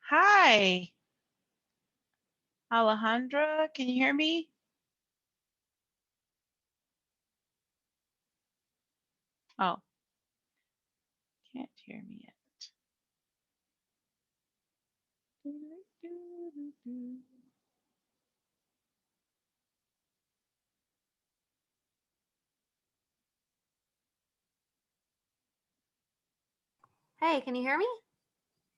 Hi, Alejandra. Can you hear me? Oh, can't hear me yet. Hey, can you hear me?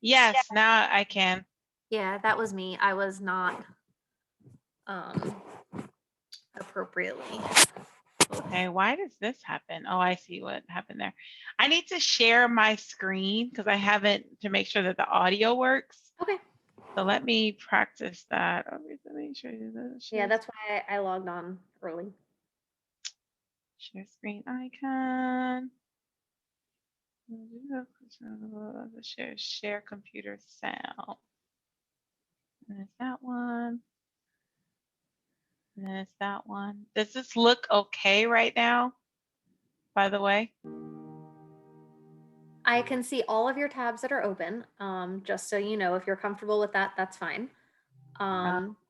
Yes, now I can. Yeah, that was me. I was not um appropriately. Okay, why does this happen? Oh, I see what happened there. I need to share my screen because I haven't to make sure that the audio works. Okay. So let me practice that. Make sure Yeah, that's why I logged on early. share screen icon. Share computer sound. There's that one. There's that one. Does this look okay right now? By the way, I can see all of your tabs that are open. Just so you know, if you're comfortable with that, that's fine.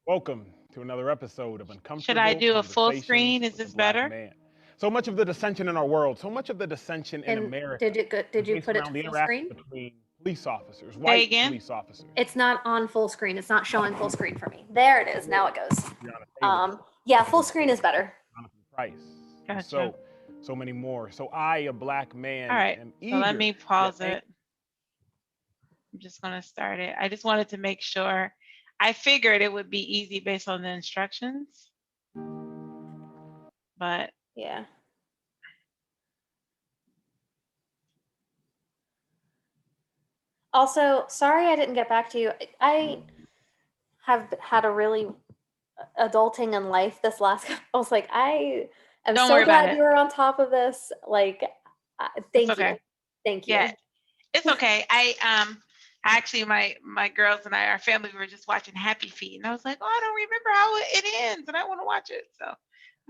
Welcome to another episode of should I Uncomfortable do a full Conversations screen? Is with a this Black better? Man. So much of the dissension in our world, so much of the dissension in And America did is you based put it to around the full interaction screen? between police officers, Say white again. police officers. It's not on full screen. It's not showing full screen for me. There it is. Now it goes. Breonna Taylor, Yeah, full screen is better. Jonathan Price, and Gotcha. so many more. So I, a Black All man, right. am So let eager me yet pause anxious. it. I'm just going to start it. I just wanted to make sure. I figured it would be easy based on the instructions, but Yeah. Also, sorry I didn't get back to you. I have had a really adulting in life this last I was like, I am don't so worry about glad it. you were on top of this. Like, It's thank you. okay. Thank Yeah, you. it's okay. Actually my girls and I, our family, we were just watching Happy Feet, and I was like, oh, I don't remember how it ends, and I want to watch it. So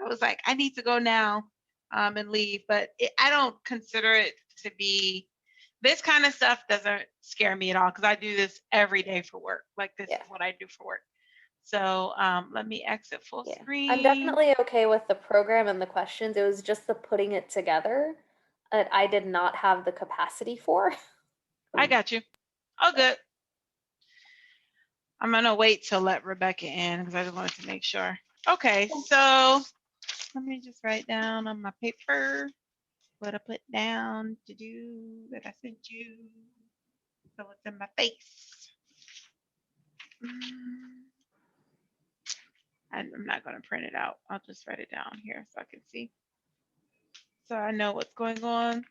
I was like, I need to go now, and leave. But I don't consider it to be this kind of stuff. Doesn't scare me at all because I do this every day for work. Like this Yeah. is what I do for work. So let me exit full Yeah. I'm screen. definitely okay with the program and the questions. It was just the putting it together that I did not have the capacity for. I got you. All good. I'm gonna wait till let Rebecca in because I just wanted to make sure. Okay, so let me just write down on my paper what I put down to do that I sent you. So it's in my face. I'm not gonna print it out. I'll just write it down here so I can see. So I know what's going on.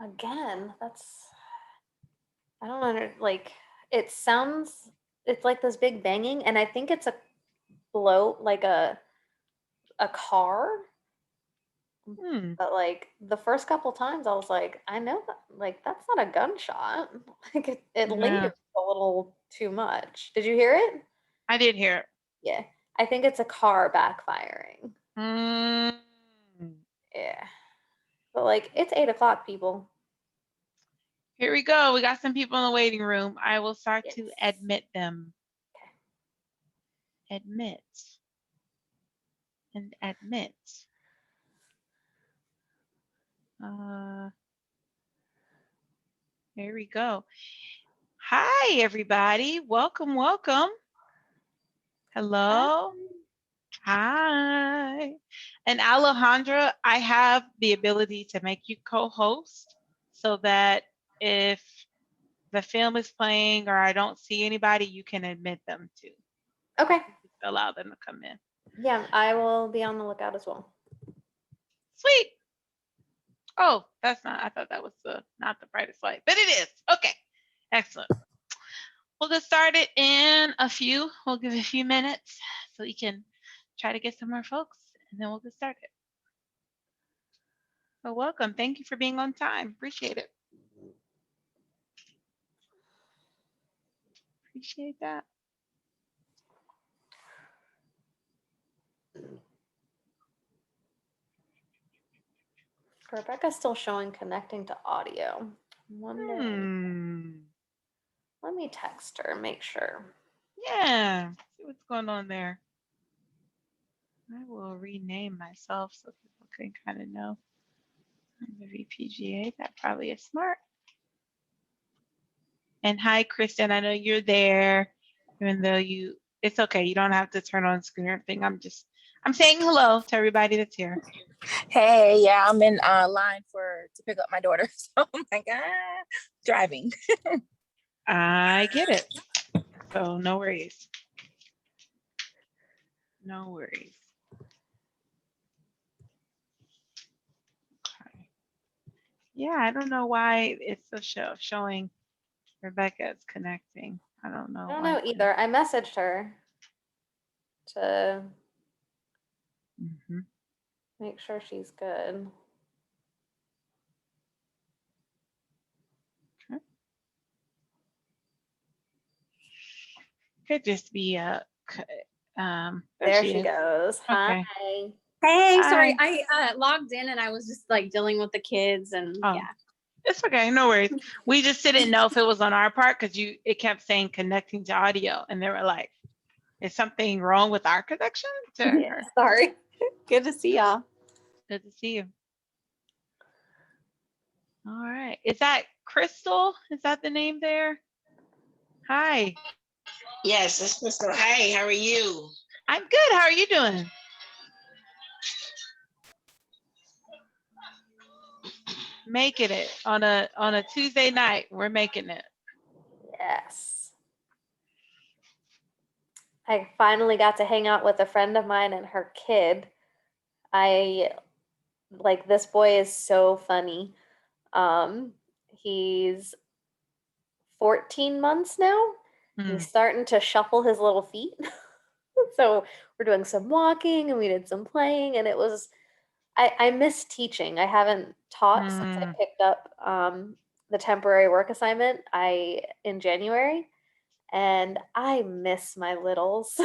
Again, that's I don't know. Like it sounds, it's like this big banging, and I think it's a blow, like a car. Hmm. But like the first couple times, I was like, I know that, like that's not a gunshot. Like it Yeah, lingers a little too much. Did you hear it? I did hear it. Yeah, I think it's a car backfiring. Mm. Yeah, but like it's 8 o'clock, people. Here we go. We got some people in the waiting room. I will start Yes. to admit them. Okay. Admit and admit. Uh, Here we go. Hi, everybody. Welcome, welcome. Hello. Hi. And Alejandra, I have the ability to make you co-host so that if the film is playing or I don't see anybody, you can admit them too. Okay. Just allow them to come in. Yeah, I will be on the lookout as well. Sweet. Oh, that's not, I thought that was not the brightest light, but it is. Okay. Excellent. We'll get started in a few. We'll give it a few minutes so we can try to get some more folks, and then we'll get started. So welcome. Thank you for being on time. Appreciate it. Appreciate that. Rebecca's still showing connecting to audio. I'm wondering. Let me text her, make sure. Yeah. See what's going on there. I will rename myself so people can kind of know. I'm the VPGA. That probably is smart. And hi, Kristen. I know you're there, even though it's okay. You don't have to turn on screen or anything. I'm saying hello to everybody that's here. Hey, yeah, I'm in line to pick up my daughter. So I'm like, driving. I get it. So no worries. No worries. Okay. Yeah, I don't know why it's still showing Rebecca is connecting. I don't know. I don't know either. I messaged her to make sure she's good. Okay. Could just be there she goes. Okay. Hi. Hey, Hi. sorry, I logged in and I was just like dealing with the kids and yeah. It's okay, no worries. We just didn't know if it was on our part because it kept saying connecting to audio, and they were like, "Is something wrong with our connection?" To her? Sorry. Good to see y'all. Good to see you. All right, is that Crystal? Is that the name there? Hi. Yes, it's Crystal. Hey, how are you? I'm good. How are you doing? Making it on a Tuesday night. We're making it. Yes. I finally got to hang out with a friend of mine and her kid. This boy is so funny. He's 14 months now. He's starting to shuffle his little feet. So we're doing some walking and we did some playing, and it was I miss teaching. I haven't taught since I picked up the temporary work assignment in January, and I miss my littles.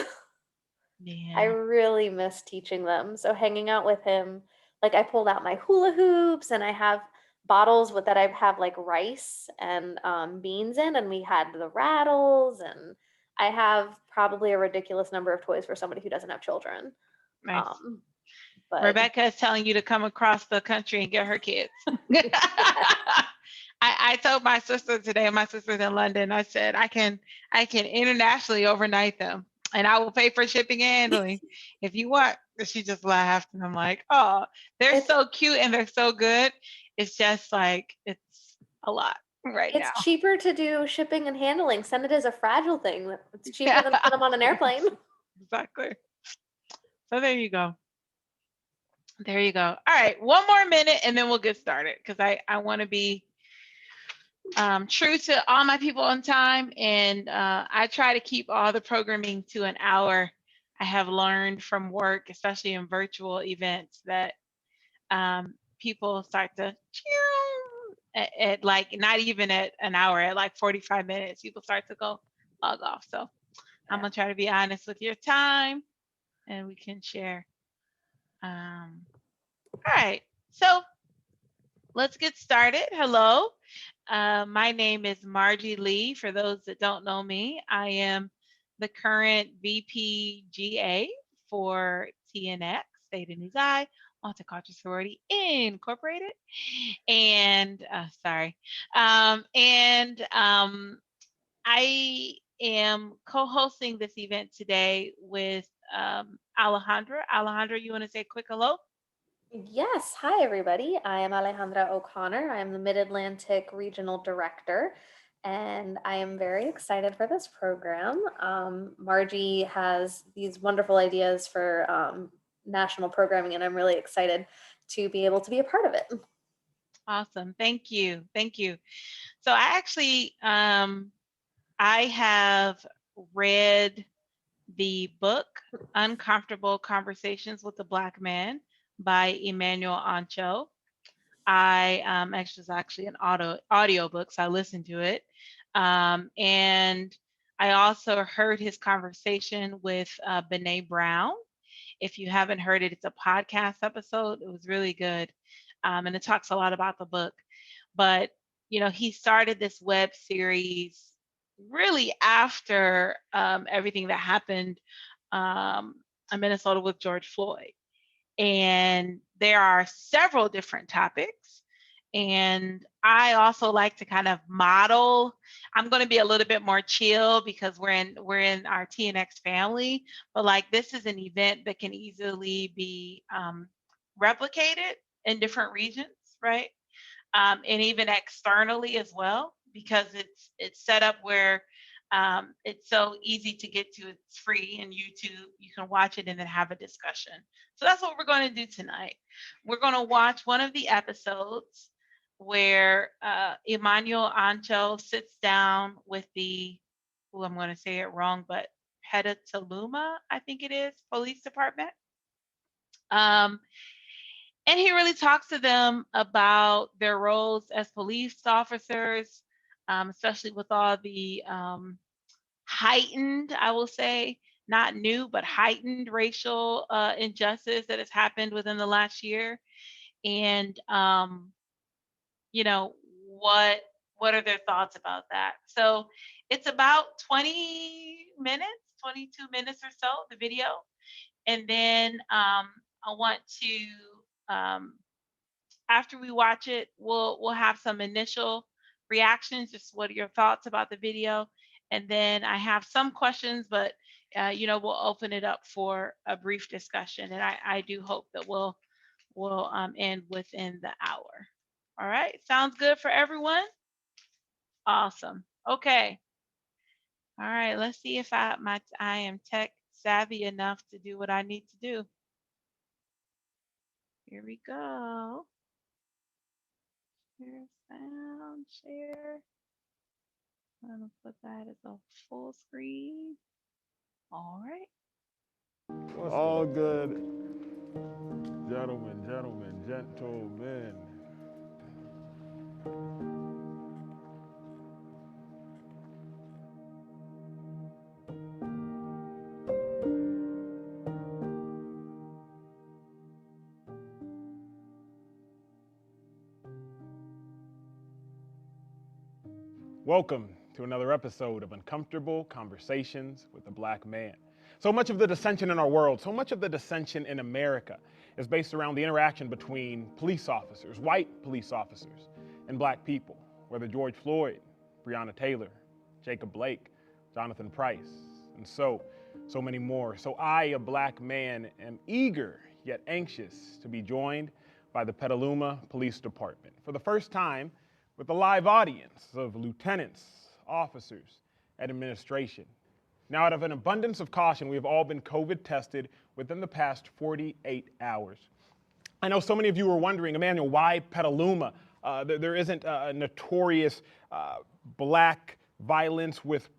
Yeah. I really miss teaching them. So hanging out with him, like I pulled out my hula hoops and I have bottles that I have like rice and beans in, and we had the rattles, and I have probably a ridiculous number of toys for somebody who doesn't have children. Nice. But Rebecca is telling you to come across the country and get her kids. I told my sister today, my sister's in London, I said, I can internationally overnight them, and I will pay for shipping and handling if you want. She just laughed, and I'm like, oh, they're so cute and they're so good. It's just like, it's a lot right now. It's cheaper to do shipping and handling. Send it as a fragile thing. It's cheaper than put them on an airplane. Exactly. So there you go. There you go. All right, one more minute and then we'll get started, because I want to be true to all my people on time, and I try to keep all the programming to an hour. I have learned from work, especially in virtual events, that people start to at like not even at an hour, at like 45 minutes, people start to go log off. So I'm gonna try to be honest with your time, and we can share. All right, so let's get started. Hello, my name is Margie Lee. For those that don't know me, I am the current VPGA for TNX, State and Uzai, Multicultural Sorority Incorporated. And I am co-hosting this event today with Alejandra. Alejandra, you want to say a quick hello? Yes. Hi, everybody. I am Alejandra O'Connor. I am the Mid-Atlantic Regional Director, and I am very excited for this program. Margie has these wonderful ideas for national programming, and I'm really excited to be able to be a part of it. Awesome. Thank you. Thank you. So I actually, I have read the book Uncomfortable Conversations with the Black Man by Emmanuel Ancho. It's actually an audio book, so I listened to it. And I also heard his conversation with Bené Brown. If you haven't heard it, it's a podcast episode. It was really good. and it talks a lot about the book. But he started this web series really after everything that happened in Minnesota with George Floyd. And there are several different topics. And I also like to kind of model. I'm going to be a little bit more chill because we're in our TNX family, but like this is an event that can easily be replicated in different regions, right? And even externally as well, because it's set up where it's so easy to get to. It's free and YouTube. You can watch it and then have a discussion. So that's what we're going to do tonight. We're going to watch one of the episodes where Emmanuel Ancho sits down with I'm going to say it wrong, but Petaluma, I think it is, Police Department. And he really talks to them about their roles as police officers, especially with all the heightened, I will say, not new, but heightened racial injustice that has happened within the last year. And, what are their thoughts about that? So it's about 20 minutes, 22 minutes or so, the video. And then I want to, after we watch it, we'll have some initial reactions. Just what are your thoughts about the video? And then I have some questions, but we'll open it up for a brief discussion. And I do hope that we'll end within the hour. All right, sounds good for everyone? Awesome. Okay. All right, let's see if I am tech savvy enough to do what I need to do. Here we go. Share sound, share. I'm gonna put that as a full screen. All right. All good. Gentlemen, gentlemen. Welcome to another episode of Uncomfortable Conversations with a Black Man. So much of the dissension in our world, so much of the dissension in America is based around the interaction between police officers, white police officers, and black people, whether George Floyd, Breonna Taylor, Jacob Blake, Jonathan Price, and so many more. So I, a black man, am eager yet anxious to be joined by the Petaluma Police Department for the first time with a live audience of lieutenants, officers, and administration. Now, out of an abundance of caution, we have all been COVID tested within the past 48 hours. I know so many of you were wondering, Emmanuel, why Petaluma? There isn't a notorious black violence with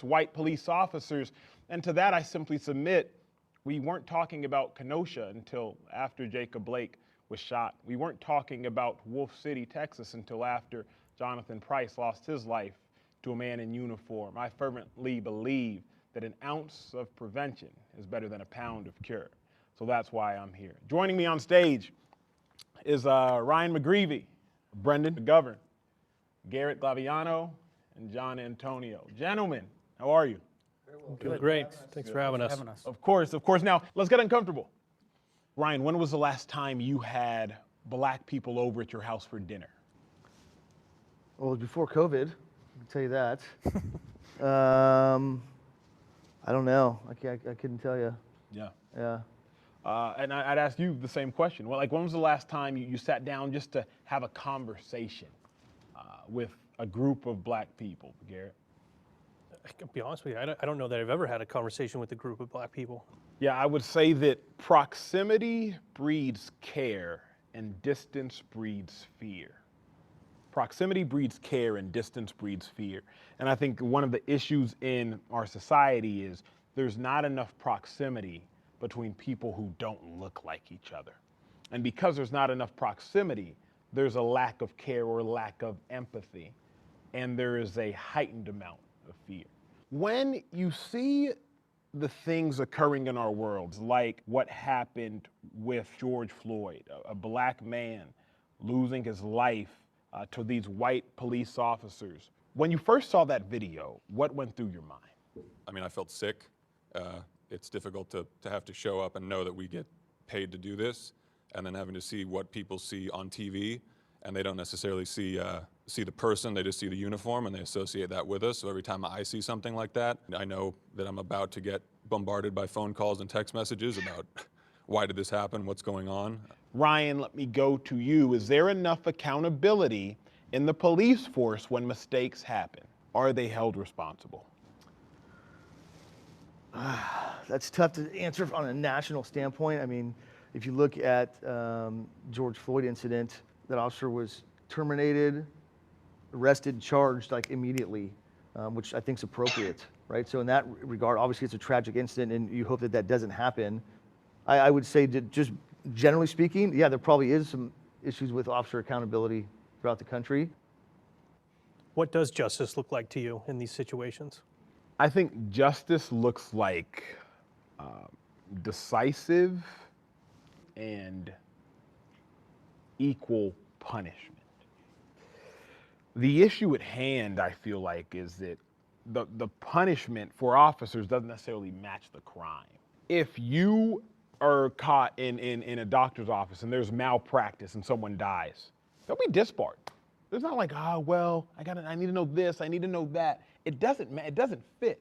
white police officers. And to that, I simply submit, we weren't talking about Kenosha until after Jacob Blake was shot. We weren't talking about Wolf City, Texas until after Jonathan Price lost his life to a man in uniform. I fervently believe that an ounce of prevention is better than a pound of cure. So that's why I'm here. Joining me on stage is Ryan McGreevy, Brendan McGovern, Garrett Glaviano, and John Antonio. Gentlemen, how are you? Doing great. Thanks for having us. Of course. Now, let's get uncomfortable. Ryan, when was the last time you had black people over at your house for dinner? Well, it was before COVID, I can tell you that. I don't know. I couldn't tell you. Yeah. Yeah. And I'd ask you the same question. Well, like, when was the last time you sat down just to have a conversation with a group of black people, Garrett? I can be honest with you, I don't know that I've ever had a conversation with a group of black people. Yeah, I would say that proximity breeds care and distance breeds fear. Proximity breeds care and distance breeds fear. And I think one of the issues in our society is there's not enough proximity between people who don't look like each other. And because there's not enough proximity, there's a lack of care or lack of empathy. And there is a heightened amount of fear. When you see the things occurring in our world, like what happened with George Floyd, a black man losing his life to these white police officers. When you first saw that video, what went through your mind? I mean, I felt sick. It's difficult to have to show up and know that we get paid to do this, and then having to see what people see on TV, and they don't necessarily see the person, they just see the uniform, and they associate that with us. So every time I see something like that, I know that I'm about to get bombarded by phone calls and text messages about why did this happen, what's going on. Ryan, let me go to you. Is there enough accountability in the police force when mistakes happen? Are they held responsible? That's tough to answer on a national standpoint. I mean, if you look at George Floyd incident, that officer was terminated, arrested, charged like immediately, which I think is appropriate, right? So in that regard, obviously it's a tragic incident, and you hope that that doesn't happen. I would say that just generally speaking, yeah, there probably is some issues with officer accountability throughout the country. What does justice look like to you in these situations? I think justice looks like decisive and equal punishment. The issue at hand, I feel like, is that the punishment for officers doesn't necessarily match the crime. If you are caught in a doctor's office and there's malpractice and someone dies, they'll be disbarred. It's not like, well, I need to know this, I need to know that. It doesn't fit.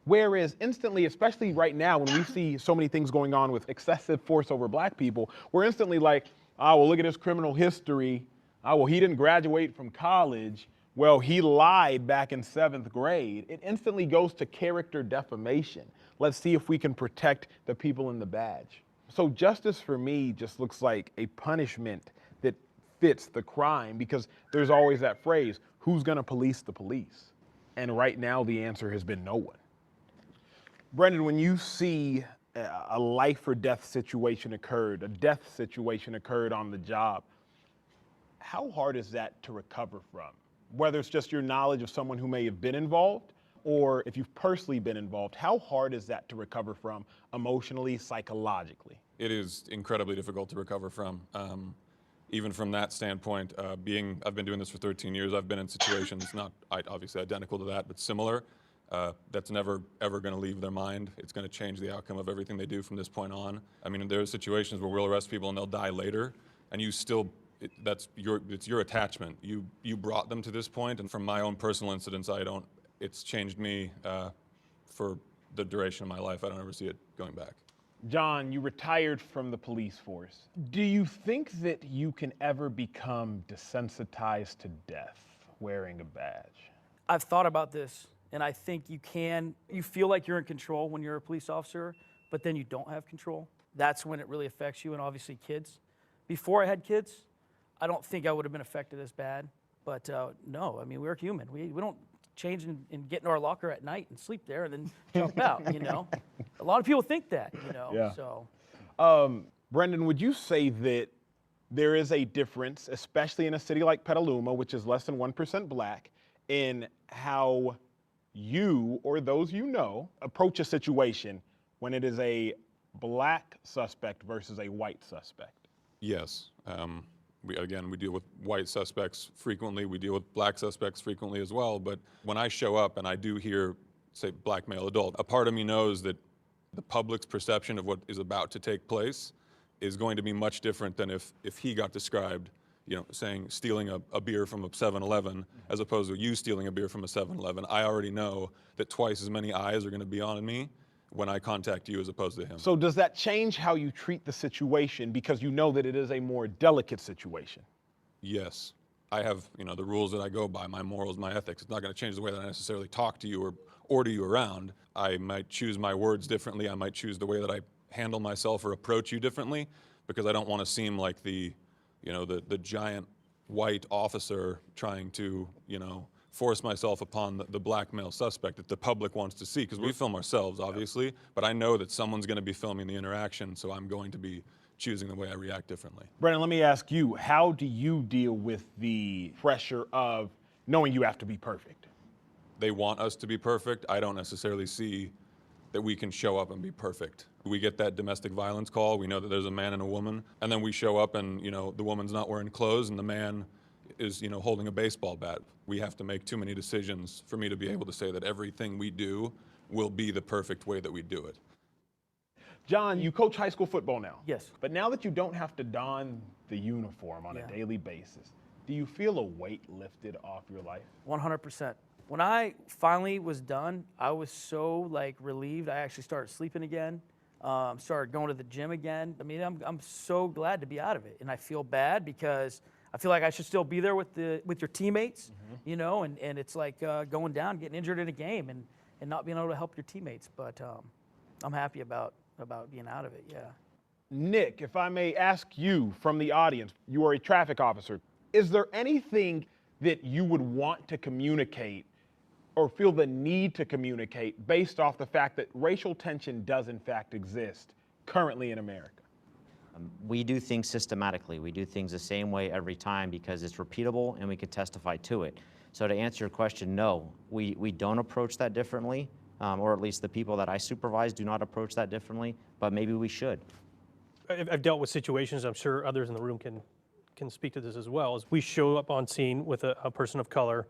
Whereas instantly, especially right now, when we see so many things going on with excessive force over black people, we're instantly like, well, look at his criminal history. Well, he didn't graduate from college. Well, he lied back in 7th grade. It instantly goes to character defamation. Let's see if we can protect the people in the badge. So justice for me just looks like a punishment that fits the crime, because there's always that phrase, who's gonna police the police? And right now the answer has been no one. Brendan, when you see a life or death situation occurred, a death situation occurred on the job, how hard is that to recover from? Whether it's just your knowledge of someone who may have been involved, or if you've personally been involved, how hard is that to recover from emotionally, psychologically? It is incredibly difficult to recover from. Even from that standpoint, I've been doing this for 13 years, I've been in situations, not obviously identical to that, but similar, that's never, ever gonna leave their mind. It's gonna change the outcome of everything they do from this point on. I mean, there are situations where we'll arrest people and they'll die later, and you still, it's your attachment. You brought them to this point, and from my own personal incidents, it's changed me for the duration of my life. I don't ever see it going back. John, you retired from the police force. Do you think that you can ever become desensitized to death wearing a badge? I've thought about this, and I think you feel like you're in control when you're a police officer, but then you don't have control. That's when it really affects you, and obviously kids. Before I had kids, I don't think I would have been affected as bad, but no, I mean, we're human. We don't change and get in our locker at night and sleep there and then jump out, you know? A lot of people think that, you know, yeah. So. Brendan, would you say that there is a difference, especially in a city like Petaluma, which is less than 1% black, in how you or those you know approach a situation when it is a black suspect versus a white suspect? Yes. We deal with white suspects frequently. We deal with black suspects frequently as well. But when I show up and I do hear, say, black male adult, a part of me knows that the public's perception of what is about to take place is going to be much different than if he got described, you know, saying stealing a beer from a 7-Eleven as opposed to you stealing a beer from a 7-Eleven. I already know that twice as many eyes are going to be on me when I contact you as opposed to him. So does that change how you treat the situation because you know that it is a more delicate situation? Yes. I have, you know, the rules that I go by, my morals, my ethics. It's not going to change the way that I necessarily talk to you or order you around. I might choose my words differently. I might choose the way that I handle myself or approach you differently, because I don't want to seem like the giant white officer trying to, you know, force myself upon the black male suspect that the public wants to see, because we film ourselves, obviously, but I know that someone's going to be filming the interaction, so I'm going to be choosing the way I react differently. Brendan, let me ask you, how do you deal with the pressure of knowing you have to be perfect? They want us to be perfect. I don't necessarily see that we can show up and be perfect. We get that domestic violence call, we know that there's a man and a woman, and then we show up and, you know, the woman's not wearing clothes and the man is, you know, holding a baseball bat. We have to make too many decisions for me to be able to say that everything we do will be the perfect way that we do it. John, you coach high school football now. Yes. But now that you don't have to don the uniform on a daily basis, do you feel a weight lifted off your life? 100%. When I finally was done, I was so like relieved. I actually started sleeping again, started going to the gym again. I mean, I'm so glad to be out of it. And I feel bad because I feel like I should still be there with your teammates, you know, and it's like going down, getting injured in a game and not being able to help your teammates. But I'm happy about being out of it, yeah. Nick, if I may ask you from the audience, you are a traffic officer. Is there anything that you would want to communicate or feel the need to communicate based off the fact that racial tension does in fact exist currently in America? We do things systematically. We do things the same way every time because it's repeatable and we can testify to it. So to answer your question, no, we don't approach that differently, or at least the people that I supervise do not approach that differently, but maybe we should. I've dealt with situations, I'm sure others in the room can speak to this as well, is we show up on scene with a person of color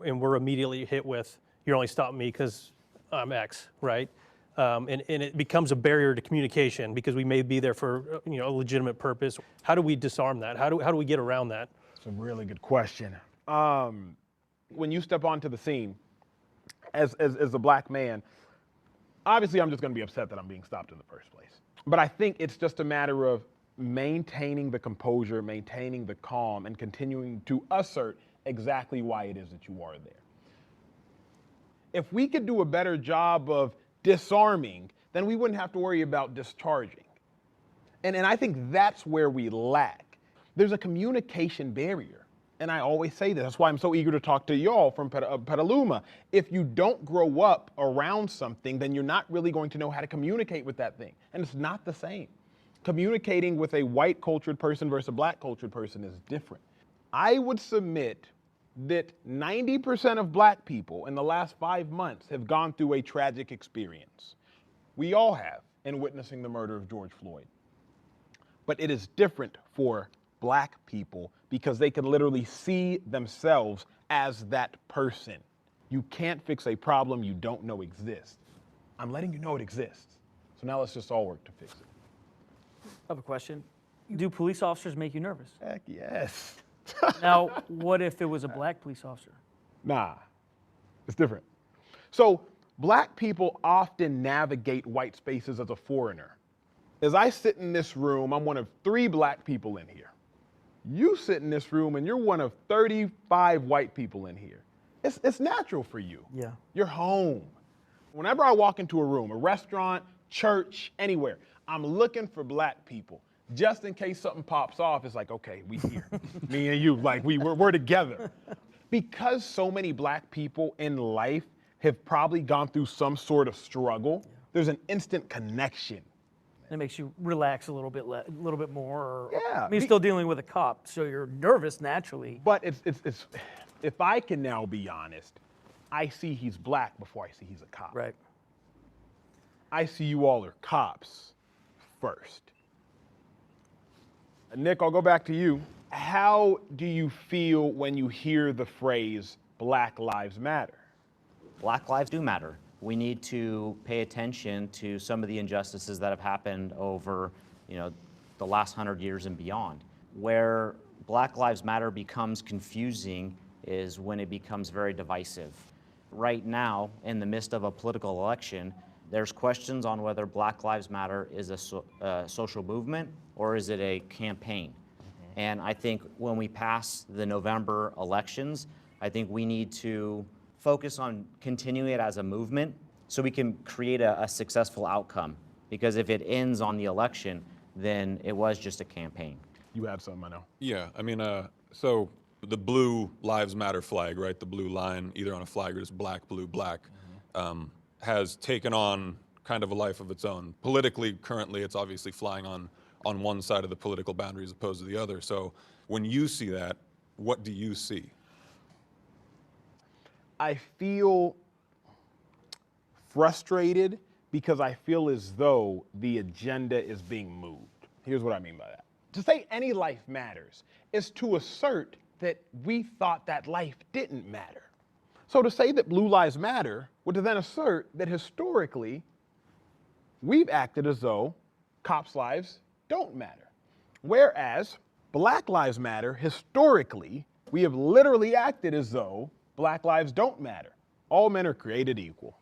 and we're immediately hit with, you're only stopping me because I'm X, right? And it becomes a barrier to communication because we may be there for, you know, a legitimate purpose. How do we disarm that? How do we get around that? It's a really good question. When you step onto the scene as a black man, obviously I'm just going to be upset that I'm being stopped in the first place. But I think it's just a matter of maintaining the composure, maintaining the calm, and continuing to assert exactly why it is that you are there. If we could do a better job of disarming, then we wouldn't have to worry about discharging. And I think that's where we lack. There's a communication barrier. And I always say this, that's why I'm so eager to talk to y'all from Petaluma. If you don't grow up around something, then you're not really going to know how to communicate with that thing. And it's not the same. Communicating with a white cultured person versus a black cultured person is different. I would submit that 90% of black people in the last 5 months have gone through a tragic experience. We all have in witnessing the murder of George Floyd. But it is different for black people because they can literally see themselves as that person. You can't fix a problem you don't know exists. I'm letting you know it exists. So now let's just all work to fix it. I have a question. Do police officers make you nervous? Heck yes. Now, what if it was a black police officer? Nah, it's different. So black people often navigate white spaces as a foreigner. As I sit in this room, I'm one of 3 black people in here. You sit in this room and you're one of 35 white people in here. It's natural for you. Yeah. You're home. Whenever I walk into a room, a restaurant, church, anywhere, I'm looking for black people. Just in case something pops off, it's like, okay, we here. Me and you, like we're together. Because so many black people in life have probably gone through some sort of struggle, there's an instant connection. It makes you relax a little bit more. Or, Yeah. I mean, you're still dealing with a cop, so you're nervous naturally. But it's if I can now be honest, I see he's black before I see he's a cop. Right. I see you all are cops first. Nick, I'll go back to you. How do you feel when you hear the phrase Black Lives Matter? Black lives do matter. We need to pay attention to some of the injustices that have happened over, you know, the last 100 years and beyond. Where Black Lives Matter becomes confusing is when it becomes very divisive. Right now, in the midst of a political election, there's questions on whether Black Lives Matter is a social movement or is it a campaign. And I think when we pass the November elections, I think we need to focus on continuing it as a movement so we can create a successful outcome. Because if it ends on the election, then it was just a campaign. You have something, I know. Yeah, I mean, so the blue Lives Matter flag, right? The blue line, either on a flag or just black, blue, black, has taken on kind of a life of its own. Politically, currently, it's obviously flying on one side of the political boundary as opposed to the other. So when you see that, what do you see? I feel frustrated because I feel as though the agenda is being moved. Here's what I mean by that. To say any life matters is to assert that we thought that life didn't matter. So to say that blue lives matter would then assert that historically we've acted as though cops' lives don't matter. Whereas black lives matter, historically, we have literally acted as though black lives don't matter. All men are created equal.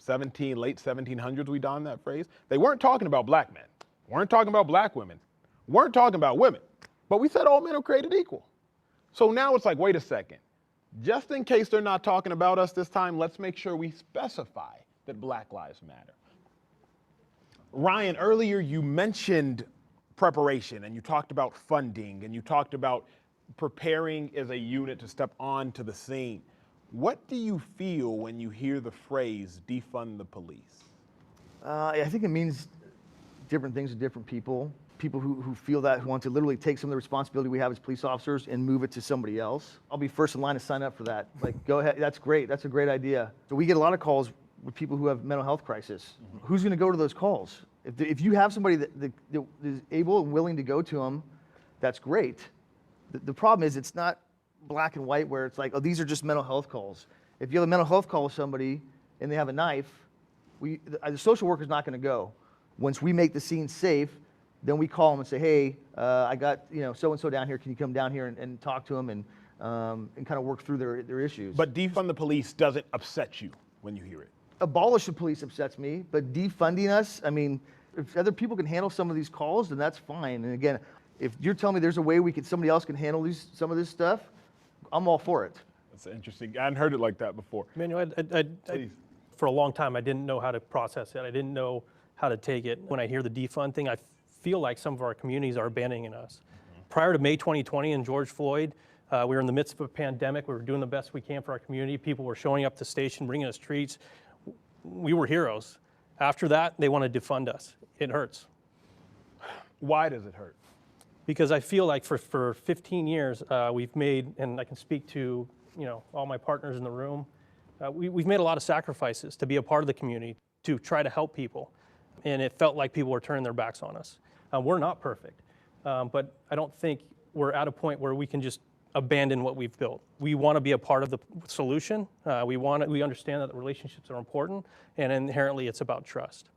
Late 1700s, we donned that phrase. They weren't talking about black men, weren't talking about black women, weren't talking about women, but we said all men are created equal. So now it's like, wait a second. Just in case they're not talking about us this time, let's make sure we specify that black lives matter. Ryan, earlier you mentioned preparation and you talked about funding and you talked about preparing as a unit to step onto the scene. What do you feel when you hear the phrase defund the police? I think it means different things to different people. People who feel that, who want to literally take some of the responsibility we have as police officers and move it to somebody else. I'll be first in line to sign up for that. Like, go ahead, that's great, that's a great idea. So we get a lot of calls with people who have mental health crisis. Mm-hmm. Who's gonna go to those calls? If you have somebody that is able and willing to go to them, that's great. The problem is it's not black and white where it's like, oh, these are just mental health calls. If you have a mental health call with somebody and they have a knife, the social worker's not gonna go. Once we make the scene safe, then we call them and say, hey, I got so-and-so down here, can you come down here and talk to them and kind of work through their issues. But defund the police doesn't upset you when you hear it? Abolish the police upsets me, but defunding us, I mean, if other people can handle some of these calls, then that's fine. And again, if you're telling me there's a way somebody else can handle some of this stuff, I'm all for it. That's interesting. I hadn't heard it like that before. Manuel, for a long time, I didn't know how to process it. I didn't know how to take it. When I hear the defund thing, I feel like some of our communities are abandoning us. Mm-hmm. Prior to May 2020 and George Floyd, we were in the midst of a pandemic. We were doing the best we can for our community. People were showing up to the station, bringing us treats. We were heroes. After that, they want to defund us. It hurts. Why does it hurt? Because I feel like for 15 years, we've made, and I can speak to all my partners in the room, we've made a lot of sacrifices to be a part of the community, to try to help people. And it felt like people were turning their backs on us. We're not perfect, but I don't think we're at a point where we can just abandon what we've built. We want to be a part of the solution. We understand that the relationships are important, and inherently it's about trust.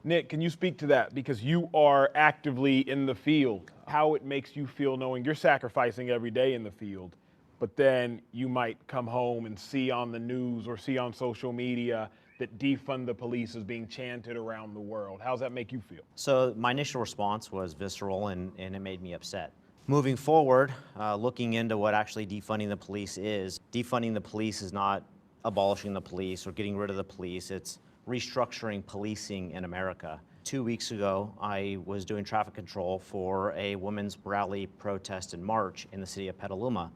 Nick, can you speak to that? Because you are actively in the field, how it makes you feel knowing you're sacrificing every day in the field, but then you might come home and see on the news or see on social media that defund the police is being chanted around the world. How does that make you feel? So my initial response was visceral and it made me upset. Moving forward, looking into what actually defunding the police is not abolishing the police or getting rid of the police, it's restructuring policing in America. 2 weeks ago, I was doing traffic control for a women's rally, protest, and march in the city of Petaluma.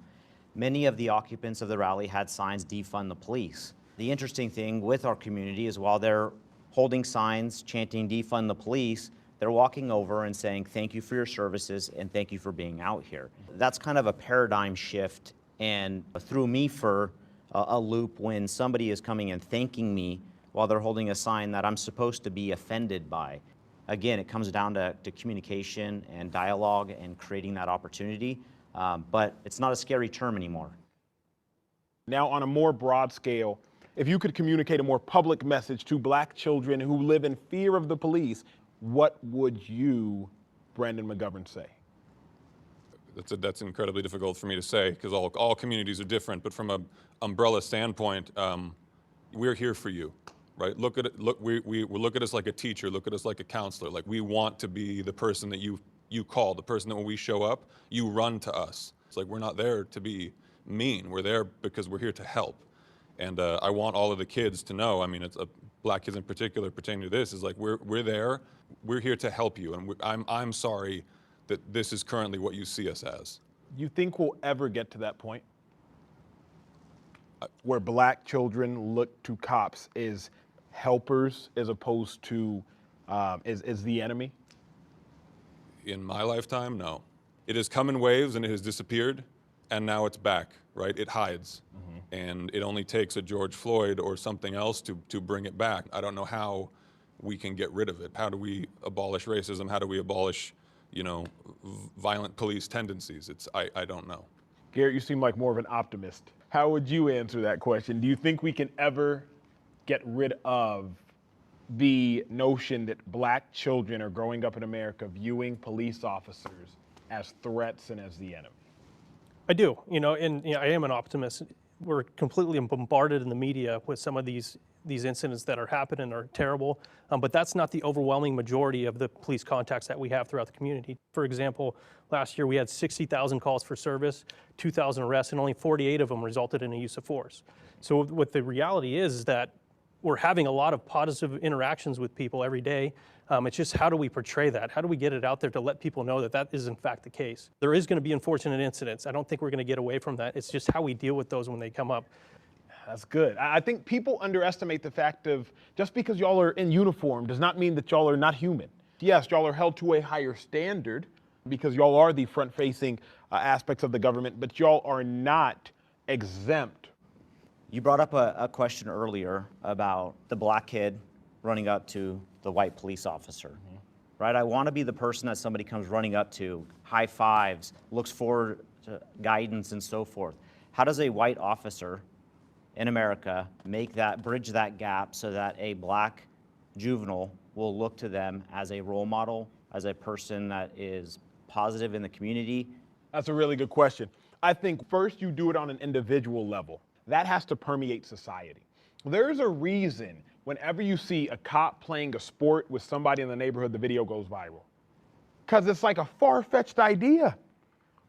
Many of the occupants of the rally had signs, defund the police. The interesting thing with our community is while they're holding signs, chanting defund the police, they're walking over and saying, thank you for your services and thank you for being out here. That's kind of a paradigm shift and threw me for a loop when somebody is coming and thanking me while they're holding a sign that I'm supposed to be offended by. Again, it comes down to communication and dialogue and creating that opportunity, but it's not a scary term anymore. Now, on a more broad scale, if you could communicate a more public message to Black children who live in fear of the police, what would you, Brandon McGovern, say? That's incredibly difficult for me to say because all communities are different. But from an umbrella standpoint, we're here for you, right? Look at it. Look at us like a teacher. Look at us like a counselor. Like we want to be the person that you call, the person that when we show up, you run to us. It's like we're not there to be mean. We're there because we're here to help. And I want all of the kids to know. I mean, it's Black kids in particular pertaining to this is like we're there. We're here to help you, and I'm sorry that this is currently what you see us as. You think we'll ever get to that point where Black children look to cops as helpers as opposed to as the enemy? In my lifetime, no. It has come in waves and it has disappeared, and now it's back, right? It hides. Mm-hmm. And it only takes a George Floyd or something else to bring it back. I don't know how we can get rid of it. How do we abolish racism? How do we abolish, violent police tendencies? I don't know. Garrett, you seem like more of an optimist. How would you answer that question? Do you think we can ever get rid of the notion that black children are growing up in America viewing police officers as threats and as the enemy? I do, and I am an optimist. We're completely bombarded in the media with some of these incidents that are happening are terrible, but that's not the overwhelming majority of the police contacts that we have throughout the community. For example, last year we had 60,000 calls for service, 2,000 arrests, and only 48 of them resulted in a use of force. So what the reality is that we're having a lot of positive interactions with people every day. It's just how do we portray that? How do we get it out there to let people know that that is in fact the case? There is going to be unfortunate incidents. I don't think we're going to get away from that. It's just how we deal with those when they come up. That's good. I think people underestimate the fact of just because y'all are in uniform does not mean that y'all are not human. Yes, y'all are held to a higher standard because y'all are the front-facing aspects of the government, but y'all are not exempt. You brought up a question earlier about the black kid running up to the white police officer, right? I want to be the person that somebody comes running up to, high fives, looks forward to guidance and so forth. How does a white officer in America bridge that gap so that a black juvenile will look to them as a role model, as a person that is positive in the community? That's a really good question. I think first you do it on an individual level. That has to permeate society. There's a reason whenever you see a cop playing a sport with somebody in the neighborhood, the video goes viral. Because it's like a far-fetched idea.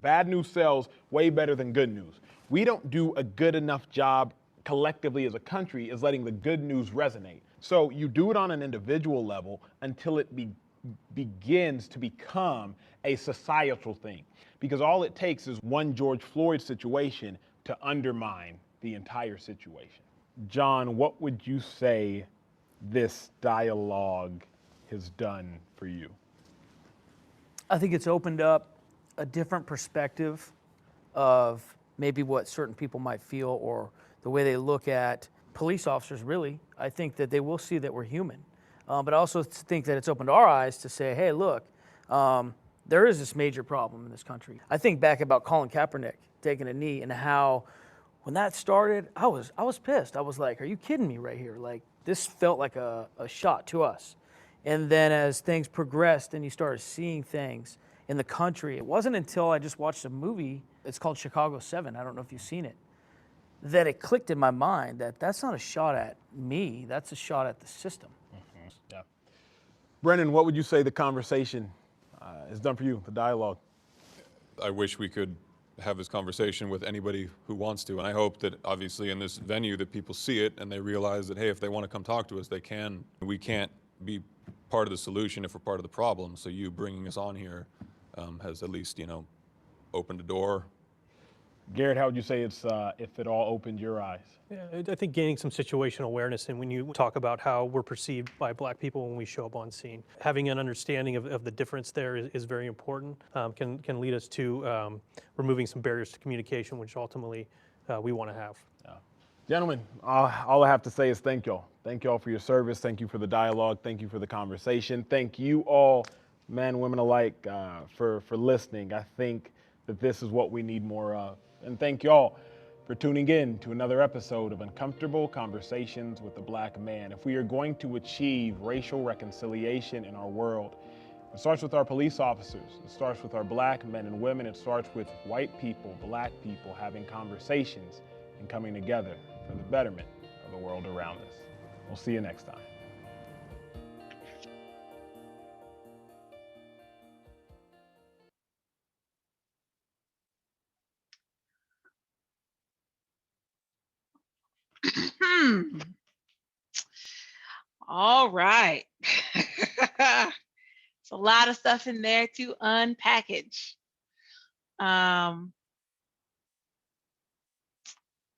Bad news sells way better than good news. We don't do a good enough job collectively as a country is letting the good news resonate. So you do it on an individual level until it begins to become a societal thing. Because all it takes is one George Floyd situation to undermine the entire situation. John, what would you say this dialogue has done for you? I think it's opened up a different perspective of maybe what certain people might feel or the way they look at police officers, really. I think that they will see that we're human. But I also think that it's opened our eyes to say, hey, look, there is this major problem in this country. I think back about Colin Kaepernick taking a knee and how when that started, I was pissed. I was like, are you kidding me right here? Like, this felt like a shot to us. And then as things progressed and you started seeing things in the country, it wasn't until I just watched a movie, it's called Chicago 7, I don't know if you've seen it, that it clicked in my mind that that's not a shot at me, that's a shot at the system. Mm-hmm. Yeah. Brennan, what would you say the conversation has done for you, the dialogue? I wish we could have this conversation with anybody who wants to. And I hope that obviously in this venue that people see it and they realize that, hey, if they want to come talk to us, they can. We can't be part of the solution if we're part of the problem. So you bringing us on here has at least, opened a door. Garrett, how would you say it's if it all opened your eyes? Yeah, I think gaining some situational awareness, and when you talk about how we're perceived by black people when we show up on scene, having an understanding of the difference there is very important, can lead us to removing some barriers to communication, which ultimately we want to have. Yeah. Gentlemen, all I have to say is thank y'all. Thank y'all for your service. Thank you for the dialogue. Thank you for the conversation. Thank you all, men, women alike, for listening. I think that this is what we need more of. And thank y'all for tuning in to another episode of Uncomfortable Conversations with the Black Man. If we are going to achieve racial reconciliation in our world, it starts with our police officers. It starts with our black men and women. It starts with white people, black people having conversations and coming together for the betterment of the world around us. We'll see you next time. All right. It's a lot of stuff in there to unpackage.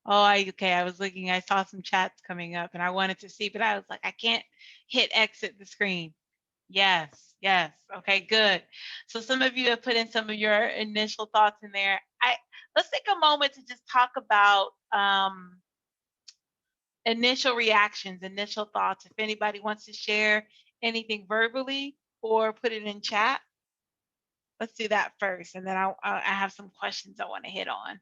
Okay. I was looking, I saw some chats coming up and I wanted to see, but I was like, I can't hit exit the screen. Yes. Okay, good. So some of you have put in some of your initial thoughts in there. Let's take a moment to just talk about initial reactions, initial thoughts. If anybody wants to share anything verbally or put it in chat, let's do that first. And then I have some questions I want to hit on.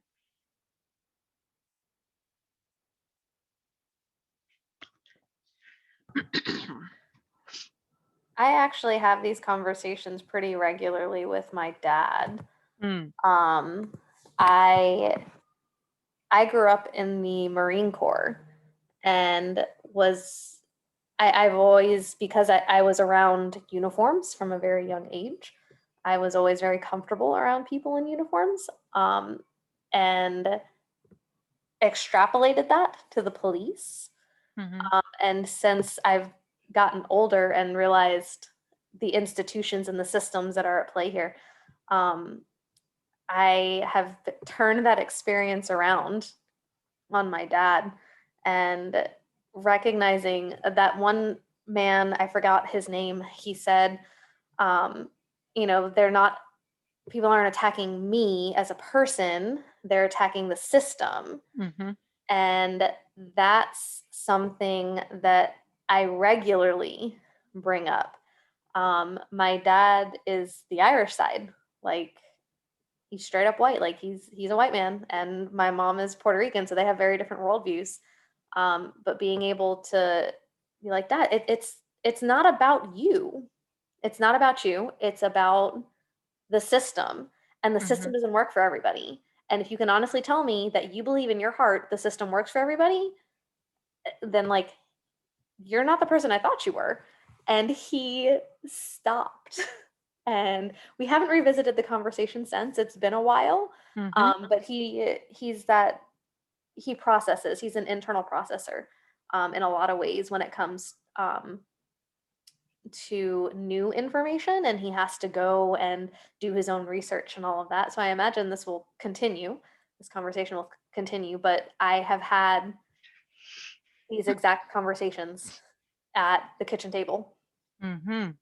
I actually have these conversations pretty regularly with my dad. Mm. I grew up in the Marine Corps and I've always, because I was around uniforms from a very young age, I was always very comfortable around people in uniforms, and extrapolated that to the police. Mhm. And since I've gotten older and realized the institutions and the systems that are at play here, I have turned that experience around on my dad and recognizing that one man, I forgot his name, he said, they're not, people aren't attacking me as a person, they're attacking the system. Mhm. And that's something that I regularly bring up. My dad is the Irish side, like he's straight up white, like he's a white man, and my mom is Puerto Rican, so they have very different worldviews. But being able to be like that, it's not about you. It's not about you. It's about the system, and the system Mhm. doesn't work for everybody. And if you can honestly tell me that you believe in your heart the system works for everybody, then like you're not the person I thought you were. And he stopped. And we haven't revisited the conversation since. It's been a while. Mhm. But he processes. He's an internal processor in a lot of ways when it comes to new information, and he has to go and do his own research and all of that. So I imagine this will continue. This conversation will continue, but I have had these exact conversations at the kitchen table. Mhm.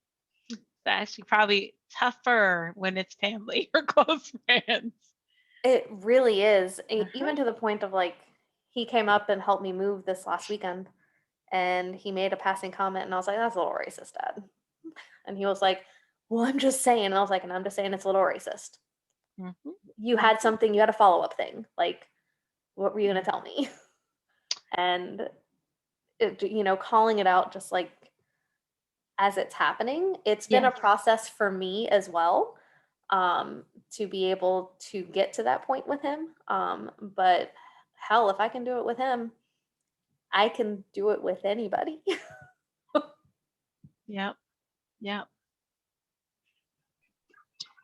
It's actually probably tougher when it's family or close friends. It really is, Uh-huh. even to the point of like, he came up and helped me move this last weekend, and he made a passing comment, and I was like, "That's a little racist, Dad." And he was like, "Well, I'm just saying." And I was like, "And I'm just saying it's a little racist. Mhm. You had something, you had a follow-up thing. Like, what were you gonna tell me?" And calling it out just like as it's happening. It's been a Yes. process for me as well, to be able to get to that point with him. But hell, if I can do it with him, I can do it with anybody. Yep. Yep.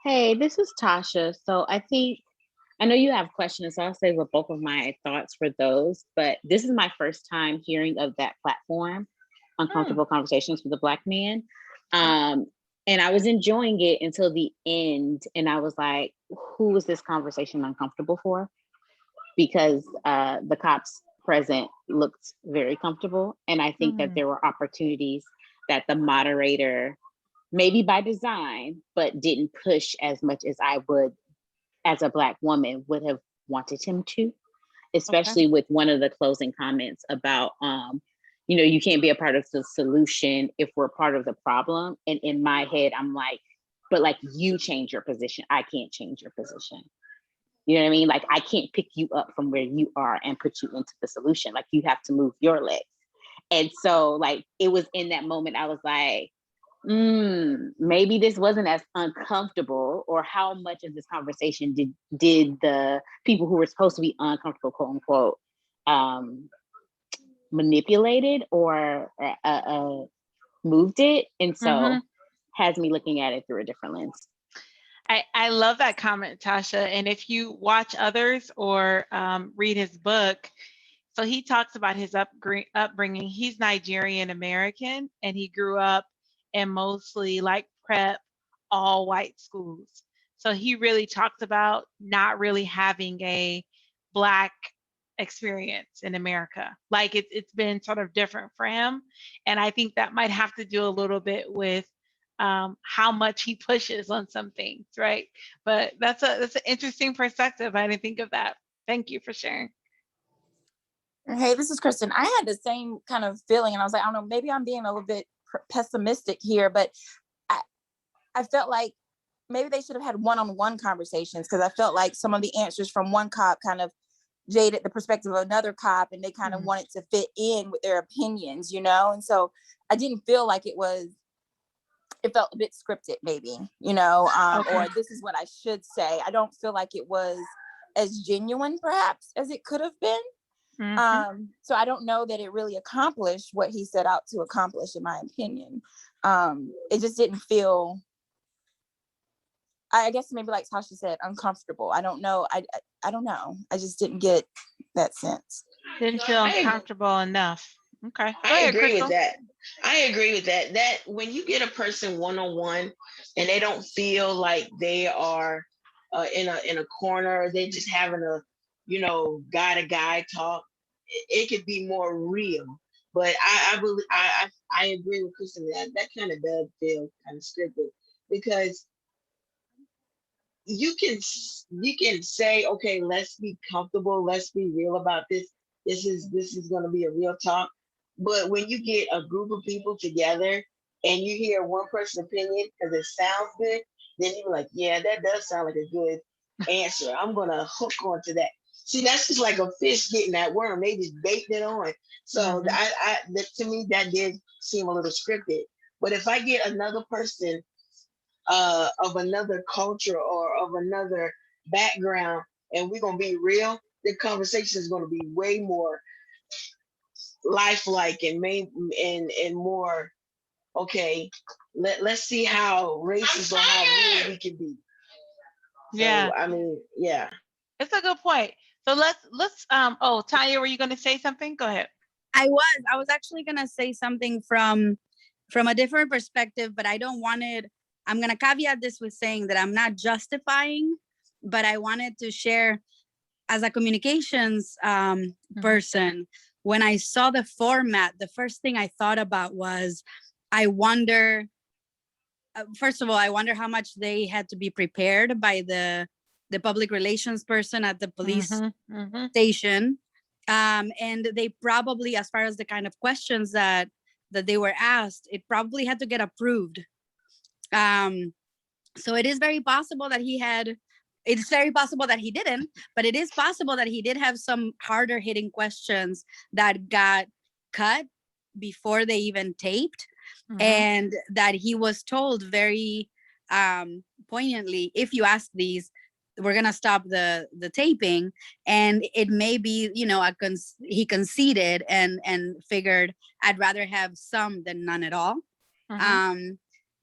Hey, this is Tasha. So I know you have questions, so I'll save a bulk of my thoughts for those. But this is my first time hearing of that platform, Uncomfortable Conversations with a Black Man. And I was enjoying it until the end. And I was like, who was this conversation uncomfortable for? Because the cops present looked very comfortable. And I think that there were opportunities that the moderator, maybe by design, but didn't push as much as I would, as a Black woman, would have wanted him to, especially with one of the closing comments about, you can't be a part of the solution if we're part of the problem. And in my head, I'm like, but like you change your position. I can't change your position. You know what I mean? Like I can't pick you up from where you are and put you into the solution. Like you have to move your legs. And so like, it was in that moment, I was like, maybe this wasn't as uncomfortable, or how much of this conversation did the people who were supposed to be uncomfortable, quote unquote, manipulated or moved it. And so has me looking at it through a different lens. I love that comment, Tasha. And if you watch others or read his book, so he talks about his upbringing. He's Nigerian American, and he grew up in mostly like prep, all white schools. So he really talks about not really having a Black experience in America. Like it's been sort of different for him. And I think that might have to do a little bit with how much he pushes on some things, right? But that's an interesting perspective. I didn't think of that. Thank you for sharing. Hey, this is Kristen. I had the same kind of feeling, and I was like, I don't know, maybe I'm being a little bit pessimistic here, but I, I felt like maybe they should have had one-on-one conversations, because I felt like some of the answers from one cop kind of jaded the perspective of another cop, and they kind of wanted to fit in with their opinions, and so I didn't feel like it felt a bit scripted, maybe, or this is what I should say. I don't feel like it was as genuine perhaps as it could have been. So I don't know that it really accomplished what he set out to accomplish, in my opinion. It just didn't feel, I guess maybe like Tasha said, uncomfortable. I don't know. I don't know. I just didn't get that sense. Didn't feel uncomfortable enough. Okay. I agree with that. I agree with that. That when you get a person one-on-one and they don't feel like they are in a corner, they just having a guy to guy talk, it could be more real. But I believe I agree with Kristen that kind of does feel kind of scripted, because you can say, okay, let's be comfortable, let's be real about this. This is going to be a real talk. But when you get a group of people together and you hear one person's opinion because it sounds good, then you're like, yeah, that does sound like a good answer. I'm gonna hook onto that. See, that's just like a fish getting that worm. They just baiting it on. So to me, that did seem a little scripted. But if I get another person of another culture or of another background, and we're gonna be real, the conversation is gonna be way more lifelike and more okay. Let's see how racist or how real we can be. Yeah. So, I mean, yeah. It's a good point. So let's oh, Tanya, were you going to say something? Go ahead. I was actually gonna say something from a different perspective, but I don't want it. I'm gonna caveat this with saying that I'm not justifying, but I wanted to share as a communications person. When I saw the format, the first thing I thought about was, I wonder. First of all, I wonder how much they had to be prepared by the public relations person at the police station. And they probably, as far as the kind of questions that they were asked, it probably had to get approved. So it is very possible that it's very possible that he didn't, but it is possible that he did have some harder hitting questions that got cut before they even taped. And that he was told very poignantly, if you ask these, we're gonna stop the taping. And it may be, he conceded and figured, I'd rather have some than none at all.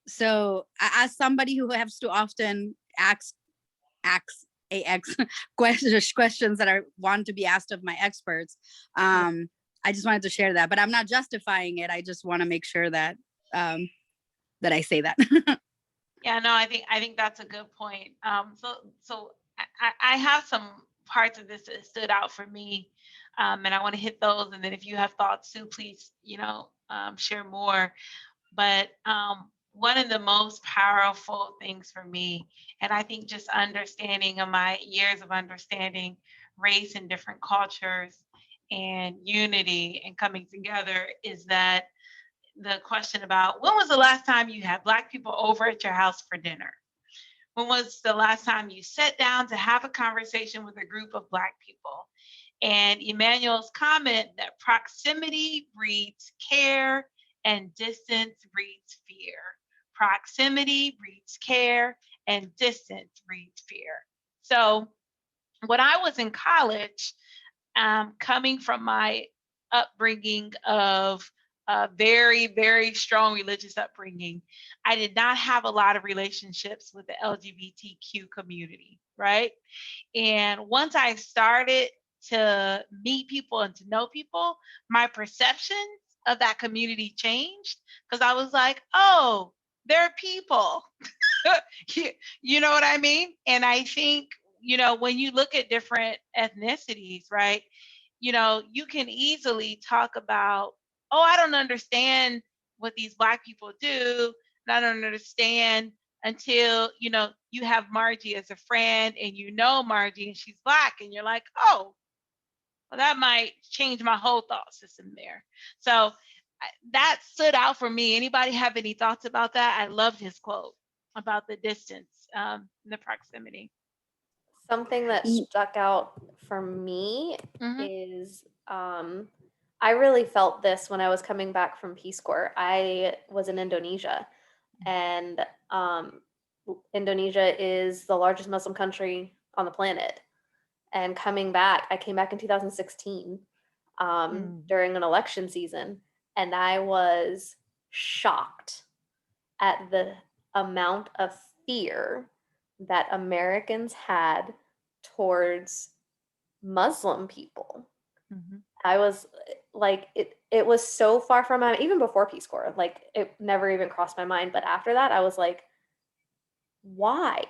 So as somebody who has to often ask questions that I want to be asked of my experts, I just wanted to share that, but I'm not justifying it. I just want to make sure that that I say that. Yeah, no, I think that's a good point. So I have some parts of this that stood out for me, and I want to hit those. And then if you have thoughts too, please, share more. But one of the most powerful things for me, and I think just understanding of my years of understanding race and different cultures and unity and coming together, is that the question about, when was the last time you had Black people over at your house for dinner? When was the last time you sat down to have a conversation with a group of Black people? And Emmanuel's comment that proximity breeds care and distance breeds fear. Proximity breeds care and distance breeds fear. So when I was in college, coming from my upbringing of a very, very strong religious upbringing, I did not have a lot of relationships with the LGBTQ community, right? And once I started to meet people and to know people, my perceptions of that community changed, because I was like, oh, they're people. You know what I mean? And I think, when you look at different ethnicities, right, you can easily talk about, oh, I don't understand what these Black people do. And I don't understand until, you have Margie as a friend and Margie and she's Black and you're like, oh, well, that might change my whole thought system there. So that stood out for me. Anybody have any thoughts about that? I loved his quote about the distance, the proximity. Something that stuck out for me Mhm. is I really felt this when I was coming back from Peace Corps. I was in Indonesia, and Indonesia is the largest Muslim country on the planet. And coming back, I came back in 2016 during an election season, and I was shocked at the amount of fear that Americans had towards Muslim people. I was like, it was so far from my, even before Peace Corps, like it never even crossed my mind. But after that, I was like, why?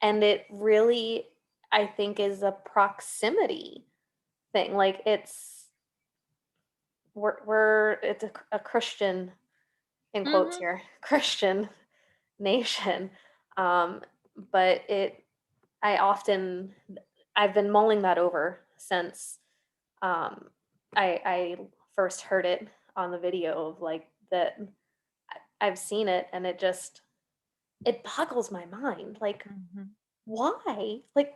And it really, I think, is a proximity thing. Like it's a Christian, in quotes here, Christian nation. But I've been mulling that over since I first heard it on the video of like that. I've seen it, and it boggles my mind. Like, why? Like,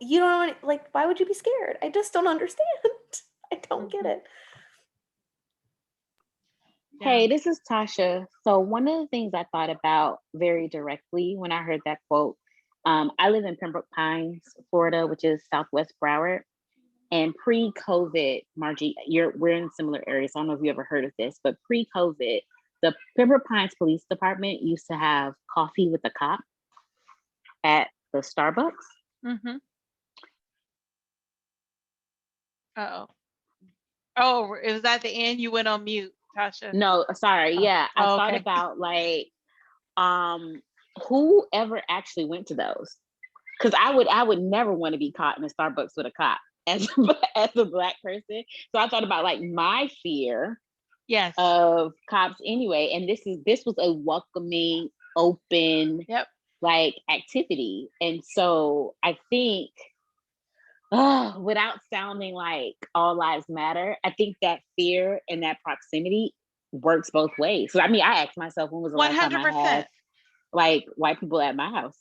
you don't know, like, why would you be scared? I just don't understand. I don't get it. Hey, this is Tasha. So one of the things I thought about very directly when I heard that quote, I live in Pembroke Pines, Florida, which is Southwest Broward. And pre-COVID, Margie, we're in similar areas. I don't know if you ever heard of this, but pre-COVID, the Pembroke Pines Police Department used to have coffee with a cop at the Starbucks. Oh, it was at the end. You went on mute, Tasha. No, sorry. Yeah, I thought okay. about like, whoever actually went to those, because I would never want to be caught in a Starbucks with a cop as a Black person. So I thought about like my fear of cops anyway. And this was a welcoming, open, like activity. And so I think, without sounding like all lives matter, I think that fear and that proximity works both ways. So I mean, I asked myself, when was the last time I had like white people at my house?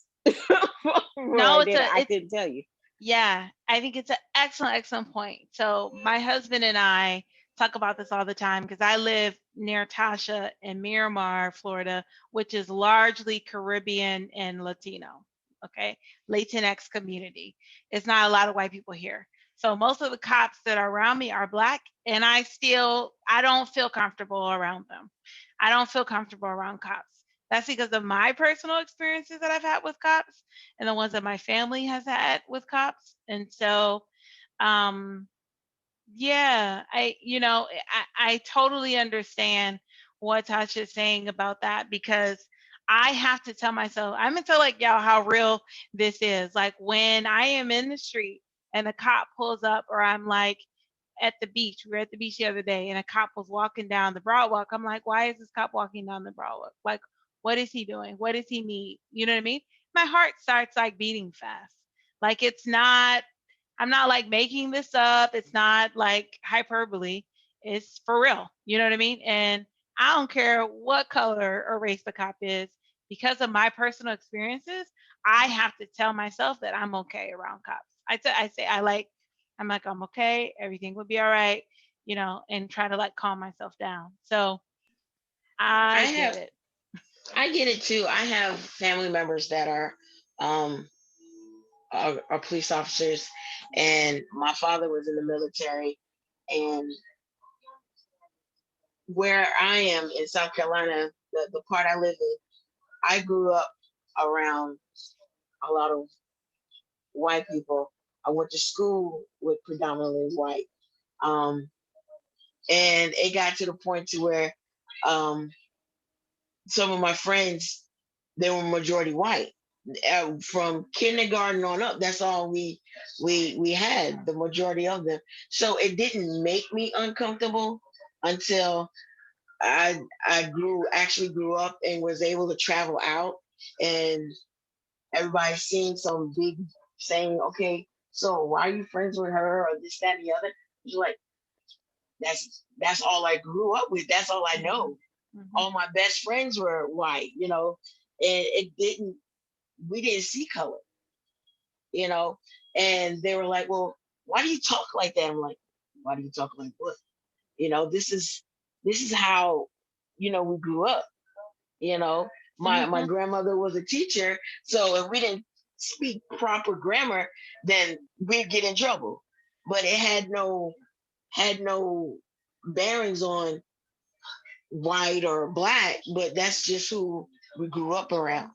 No, I couldn't tell you. Yeah, I think it's an excellent point. So my husband and I talk about this all the time because I live near Tasha in Miramar, Florida, which is largely Caribbean and Latino. Okay, Latinx community. It's not a lot of white people here. So most of the cops that are around me are Black, and I don't feel comfortable around them. I don't feel comfortable around cops. That's because of my personal experiences that I've had with cops and the ones that my family has had with cops. And so, yeah, I totally understand what Tasha is saying about that, because I have to tell myself, I'm gonna tell like y'all how real this is. Like when I am in the street and a cop pulls up, or I'm like at the beach. We were at the beach the other day and a cop was walking down the Broadwalk. I'm like, why is this cop walking down the Broadwalk? Like, what is he doing? What does he need? You know what I mean? My heart starts like beating fast. Like I'm not like making this up. It's not like hyperbole. It's for real. You know what I mean? And I don't care what color or race the cop is, because of my personal experiences, I have to tell myself that I'm okay around cops. I'm like, I'm okay. Everything will be all right, and try to like calm myself down. So I get it. I get it too. I have family members that are police officers, and my father was in the military. And where I am in South Carolina, the part I live in, I grew up around a lot of white people. I went to school with predominantly white. And it got to the point to where some of my friends, they were majority white. From kindergarten on up, that's all we had, the majority of them. So it didn't make me uncomfortable until I actually grew up and was able to travel out, and everybody seeing some big saying, okay, So why are you friends with her or this, that, and the other? She's like, that's all I grew up with. That's all I know. All my best friends were white, you know, and we didn't see color, you know. And they were like, well, why do you talk like that? I'm like, why do you talk like what? You know, this is how, you know, we grew up. You know, my grandmother was a teacher, so if we didn't speak proper grammar, then we'd get in trouble. But it had no bearings on white or black, but that's just who we grew up around.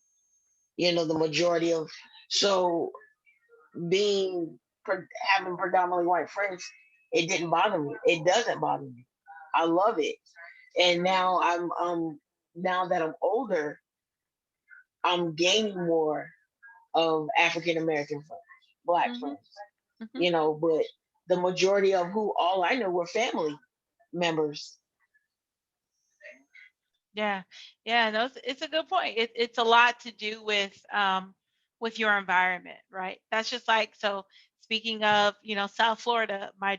You know, the majority of so being having predominantly white friends, it didn't bother me. It doesn't bother me. I love it. And now now that I'm older, I'm gaining more of African American friends, black friends, you know, but the majority of who all I know were family members. Yeah, yeah, no, it's a good point. It's a lot to do with your environment, right? That's just like, so speaking of, you know, South Florida, my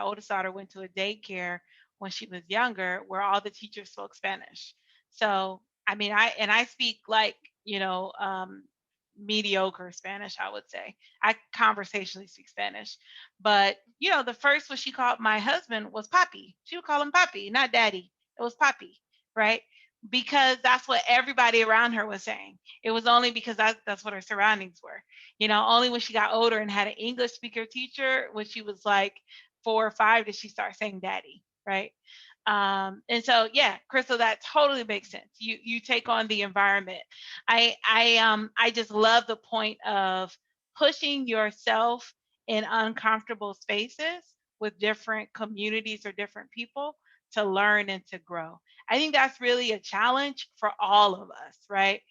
oldest daughter went to a daycare when she was younger where all the teachers spoke Spanish. So, I mean, I speak like, you know, mediocre Spanish, I would say. I conversationally speak Spanish. But, you know, the first one she called my husband was Papi. She would call him Papi, not Daddy. It was Papi, right? Because that's what everybody around her was saying. It was only because that's what her surroundings were. You know, only when she got older and had an English speaker teacher, when she was like 4 or 5, did she start saying daddy, right? And so yeah, Crystal, that totally makes sense. You take on the environment. I just love the point of pushing yourself in uncomfortable spaces with different communities or different people to learn and to grow. I think that's really a challenge for all of us, right?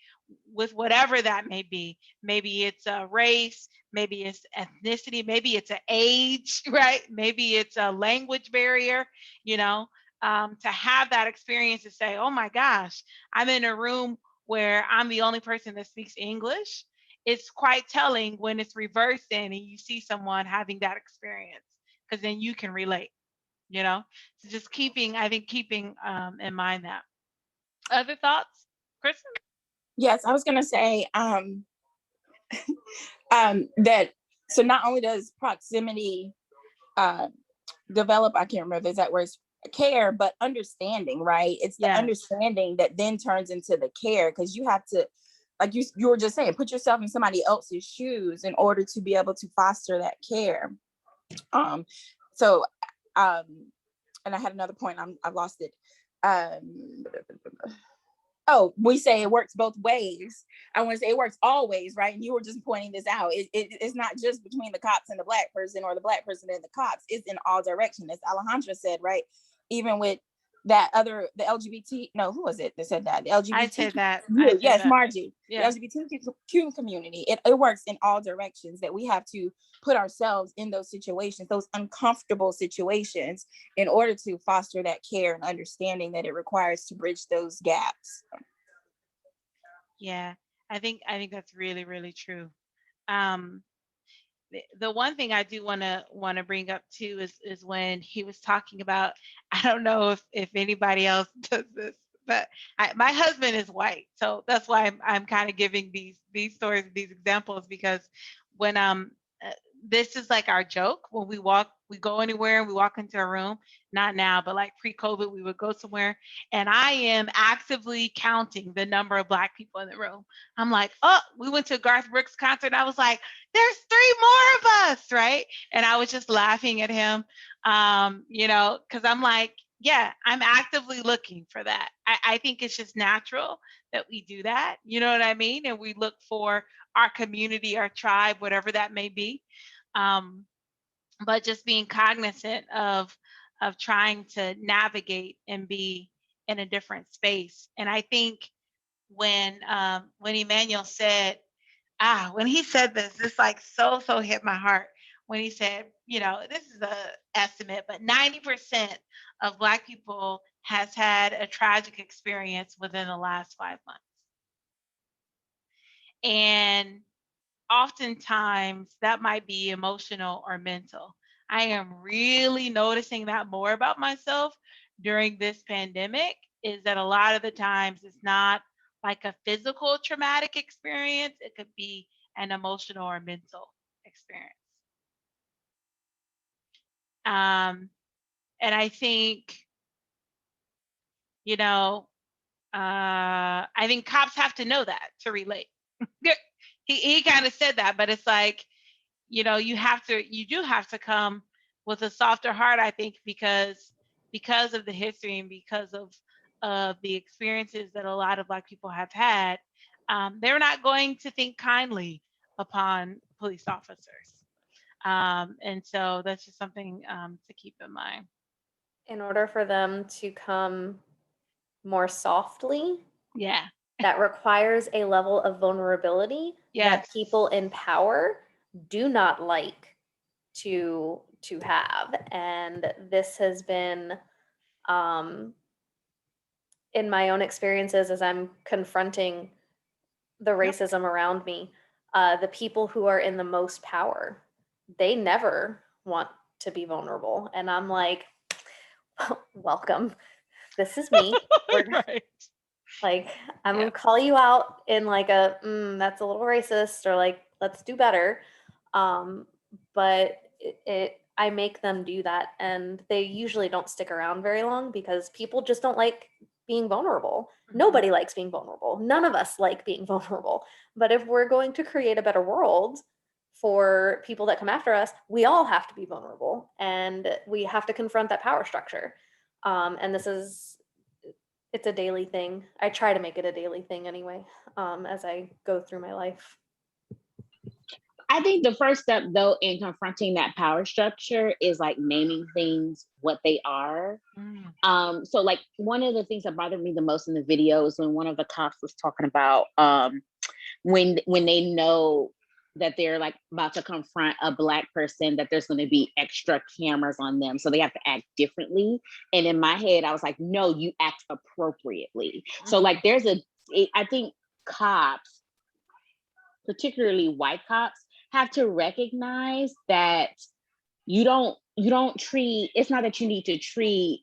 With whatever that may be. Maybe it's a race, maybe it's ethnicity, maybe it's an age, right? Maybe it's a language barrier, you know, to have that experience to say, oh my gosh, I'm in a room where I'm the only person that speaks English. It's quite telling when it's reversed in and you see someone having that experience, because then you can relate, you know? So just keeping in mind that. Other thoughts, Kristen? Yes, I was gonna say that, so not only does proximity uh develop, I can't remember the exact words, care, but understanding, right? It's the Yes. understanding that then turns into the care, because you have to, like you were just saying, put yourself in somebody else's shoes in order to be able to foster that care. So and I had another point, I've lost it. um oh, we say it works both ways. I want to say it works always, right? And you were just pointing this out. It's not just between the cops and the black person, or the black person and the cops. It's in all directions, as Alejandra said, right? Even with that other, the LGBT, no, who was it that said that? The I said LGBTQ, that. I said yes, that. Margie, the Yeah. LGBTQ community. It works in all directions, that we have to put ourselves in those situations, those uncomfortable situations, in order to foster that care and understanding that it requires to bridge those gaps. Yeah. I think that's really, really true. Um, the one thing I do want to bring up too is when he was talking about, I don't know if anybody else does this, but my husband is white, so that's why I'm kind of giving these stories, these examples, because when uh, this is like our joke when we go anywhere and we walk into a room. Not now, but like pre-COVID, we would go somewhere and I am actively counting the number of Black people in the room. I'm like, oh, we went to a Garth Brooks concert. And I was like, there's 3 more of us, right? And I was just laughing at him, you know, because I'm like, yeah, I'm actively looking for that. I think it's just natural that we do that. You know what I mean? And we look for our community, our tribe, whatever that may be. Um, but just being cognizant of trying to navigate and be in a different space. And I think when Emmanuel said, when he said this like so hit my heart when he said, you know, this is a estimate, but 90% of Black people has had a tragic experience within the last 5 months. And oftentimes that might be emotional or mental. I am really noticing that more about myself during this pandemic, is that a lot of the times it's not like a physical traumatic experience, it could be an emotional or mental experience. And I think, you know, I think cops have to know that to relate. he kind of said that, but it's like, you know, you do have to come with a softer heart, I think, because of the history and because of the experiences that a lot of Black people have had. They're not going to think kindly upon police officers. And so that's just something to keep in mind. In order for them to come more softly, Yeah. that requires a level of vulnerability Yes. that people in power do not like to have. And this has been, in my own experiences as I'm confronting the racism around me, the people who are in the most power, they never want to be vulnerable. And I'm like, welcome. This is me. Right. Like, I'm gonna call you out in like a, that's a little racist, or like, let's do better. But I make them do that, and they usually don't stick around very long because people just don't like being vulnerable. Nobody likes being vulnerable. None of us like being vulnerable. But if we're going to create a better world for people that come after us, we all have to be vulnerable, and we have to confront that power structure. And it's a daily thing. I try to make it a daily thing anyway, as I go through my life. I think the first step, though, in confronting that power structure is like naming things what they are. So like one of the things that bothered me the most in the video is when one of the cops was talking about when they know that they're like about to confront a Black person, that there's going to be extra cameras on them, so they have to act differently. And in my head, I was like, no, you act appropriately. So like I think cops, particularly white cops, have to recognize that you don't treat, it's not that you need to treat,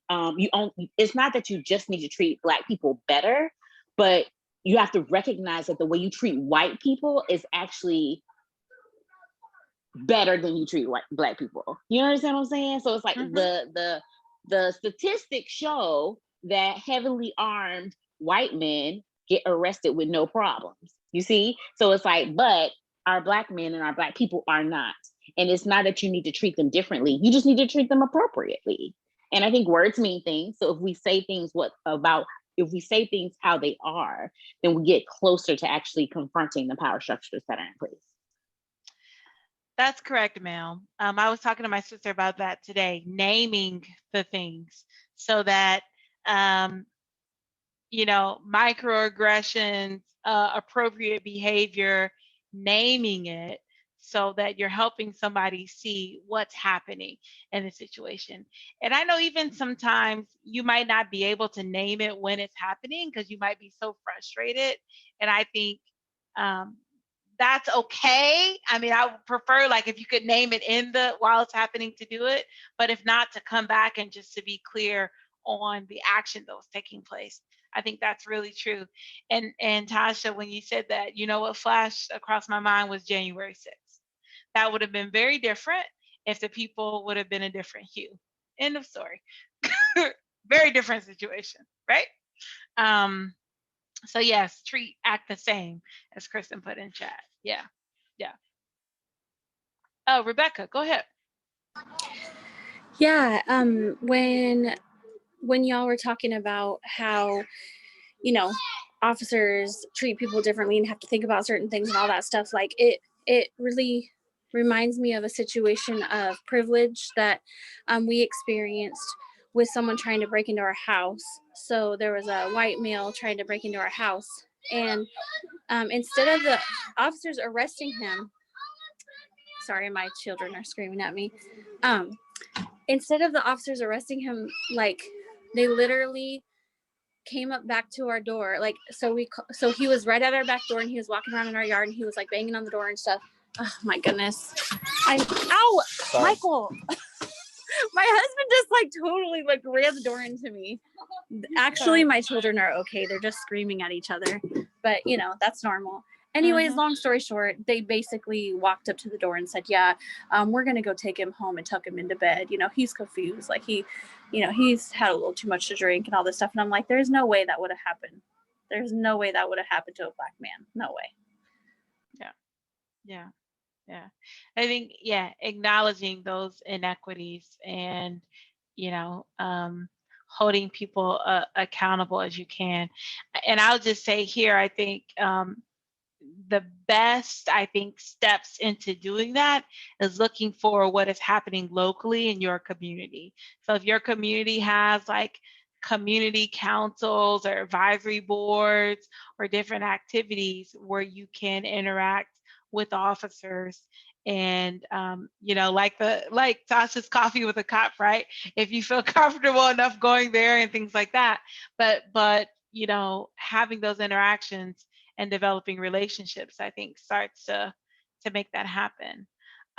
it's not that you just need to treat Black people better, but you have to recognize that the way you treat white people is actually better than you treat Black people. You understand what I'm saying? So it's like the statistics show that heavily armed white men get arrested with no problems. You see? So it's like, but our Black men and our Black people are not. And it's not that you need to treat them differently. You just need to treat them appropriately. And I think words mean things. So if we say things how they are, then we get closer to actually confronting the power structures that are in place. That's correct, Mel. I was talking to my sister about that today, naming the things so that, microaggressions, appropriate behavior, naming it so that you're helping somebody see what's happening in the situation. And I know even sometimes you might not be able to name it when it's happening because you might be so frustrated. And I think that's okay. I mean, I would prefer like if you could name it while it's happening to do it, but if not, to come back and just to be clear on the action that was taking place. I think that's really true. And Tasha, when you said that, what flashed across my mind was January 6th. That would have been very different if the people would have been a different hue. End of story. Very different situation, right? So yes, act the same, as Kristen put in chat. Yeah. Oh, Rebecca, go ahead. Yeah, when y'all were talking about how, officers treat people differently and have to think about certain things and all that stuff, like it really reminds me of a situation of privilege that we experienced with someone trying to break into our house. So there was a white male trying to break into our house, and instead of the officers arresting him, sorry, my children are screaming at me. Instead of the officers arresting him, like they literally came up back to our door. Like, so he was right at our back door and he was walking around in our yard and he was like banging on the door and stuff. Oh my goodness. Ow, Sorry. Michael. My husband just like totally like ran the door into me. Actually, my children are okay. They're just screaming at each other, but you know, that's normal. Anyways, long story short, they basically walked up to the door and said, yeah, we're going to go take him home and tuck him into bed. You know, he's confused. Like he's had a little too much to drink and all this stuff. And I'm like, there's no way that would have happened. There's no way that would have happened to a black man. No way. Yeah. I think, acknowledging those inequities and, holding people accountable as you can. And I'll just say here, I think the best, steps into doing that is looking for what is happening locally in your community. So if your community has like community councils or advisory boards or different activities where you can interact with officers and like Tasha's coffee with a cop, right? If you feel comfortable enough going there and things like that, but having those interactions and developing relationships, I think starts to make that happen.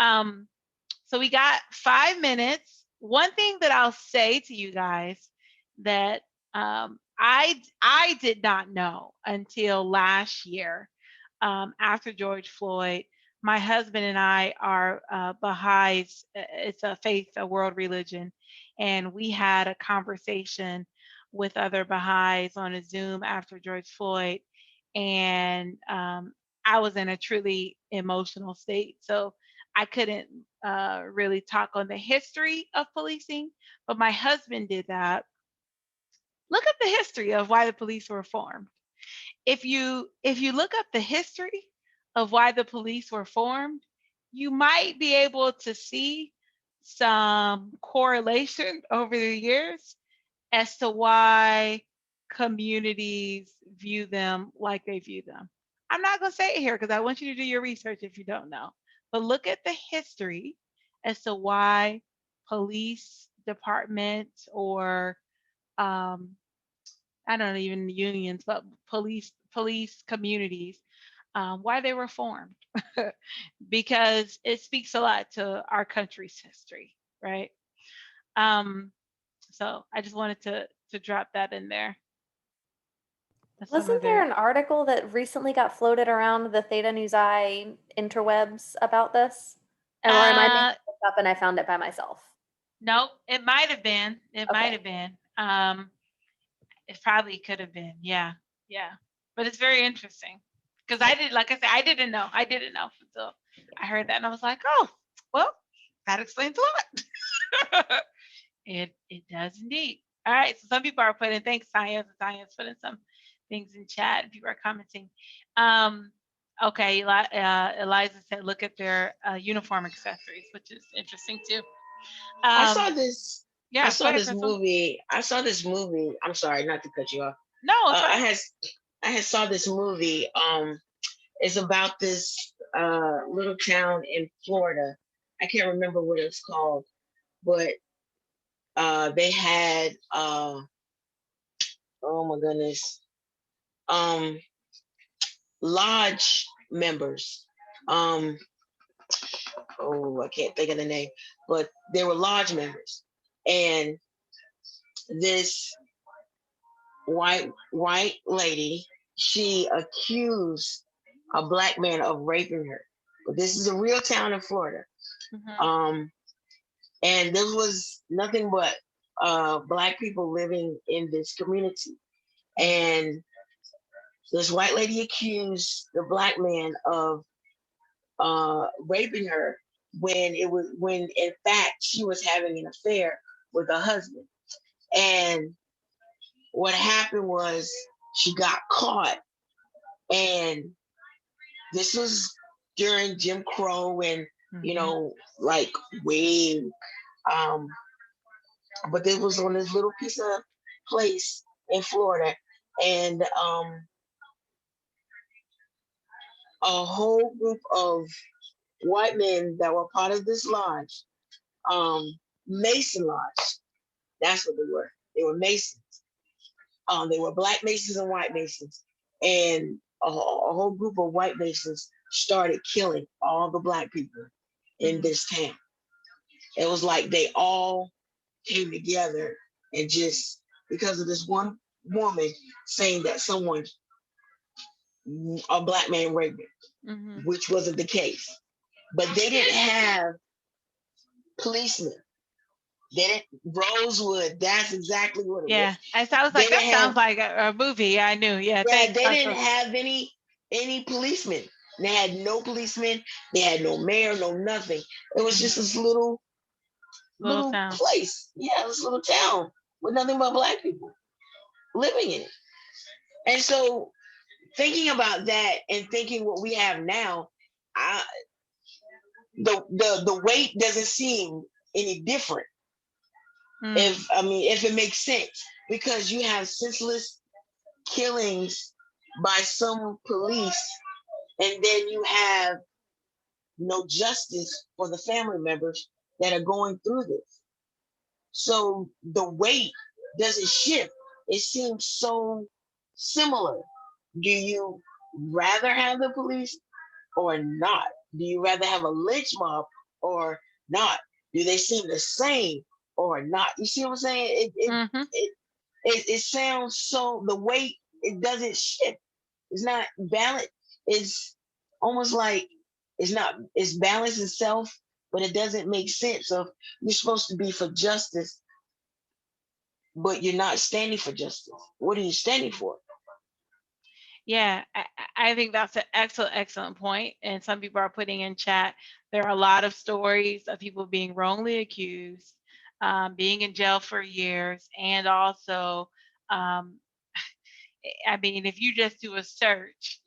So we got 5 minutes. One thing that I'll say to you guys that I did not know until last year, after George Floyd. My husband and I are Baha'is. It's a faith, a world religion, and we had a conversation with other Baha'is on a Zoom after George Floyd, and I was in a truly emotional state. So I couldn't really talk on the history of policing, but my husband did that. Look at the history of why the police were formed. If you look up the history of why the police were formed, you might be able to see some correlation over the years as to why communities view them like they view them. I'm not going to say it here because I want you to do your research if you don't know. But look at the history as to why police departments or I don't know, even unions, but police communities, why they were formed, because it speaks a lot to our country's history, right? So I just wanted to drop that in there. Wasn't there an article that recently got floated around the Theta News Eye interwebs about this? Or am I making this up and I found it by myself? Nope, it might have been. It Okay. might have been. It probably could have been. Yeah. But it's very interesting because like I said, I didn't know until I heard that, and I was like, oh, well, that explains a lot. It does indeed. All right, so some people are putting, thanks, Science putting some things in chat, and people are commenting. Okay, Eliza said, look at their uniform accessories, which is interesting too. I saw this. Yeah, I saw this Crystal. movie. I'm sorry, not to cut you off. No, it's I had saw this movie. It's about this little town in Florida. I can't remember what it's called, but they had oh my goodness, lodge members. Oh, I can't think of the name, but they were lodge members, and this white lady, she accused a black man of raping her. But this is a real town in Florida. Mm-hmm. And there was nothing but black people living in this community. And this white lady accused the black man of raping her when in fact she was having an affair with her husband. And what happened was she got caught, and this was during Jim Crow and like way but this was on this little piece of place in Florida, and a whole group of white men that were part of this lodge, Mason Lodge, that's what they were. They were Masons. They were black Masons and white Masons, and a whole group of white Masons started killing all the Black people in this town. It was like they all came together and just because of this one woman saying that a Black man raped her, which wasn't the case. But they didn't have policemen. They didn't, Rosewood, that's exactly what it was. I was like, that sounds like a movie. Yeah, I knew. Yeah, they didn't have any policemen. They had no policemen. They had no mayor, no nothing. It was just this little town. place. Yeah, this little town with nothing but Black people living in it. And so thinking about that and thinking what we have now, the weight doesn't seem any different. If it makes sense, because you have senseless killings by some police, and then you have no justice for the family members that are going through this. So the weight doesn't shift. It seems so similar. Do you rather have the police or not? Do you rather have a lynch mob or not? Do they seem the same or not? You see what I'm saying? It sounds so, the weight, it doesn't shift. It's not balanced. It's almost like it's balanced itself, but it doesn't make sense. So you're supposed to be for justice, but you're not standing for justice. What are you standing for? Yeah, I think that's an excellent point. And some people are putting in chat, there are a lot of stories of people being wrongly accused, being in jail for years, and also, I mean, if you just do a search,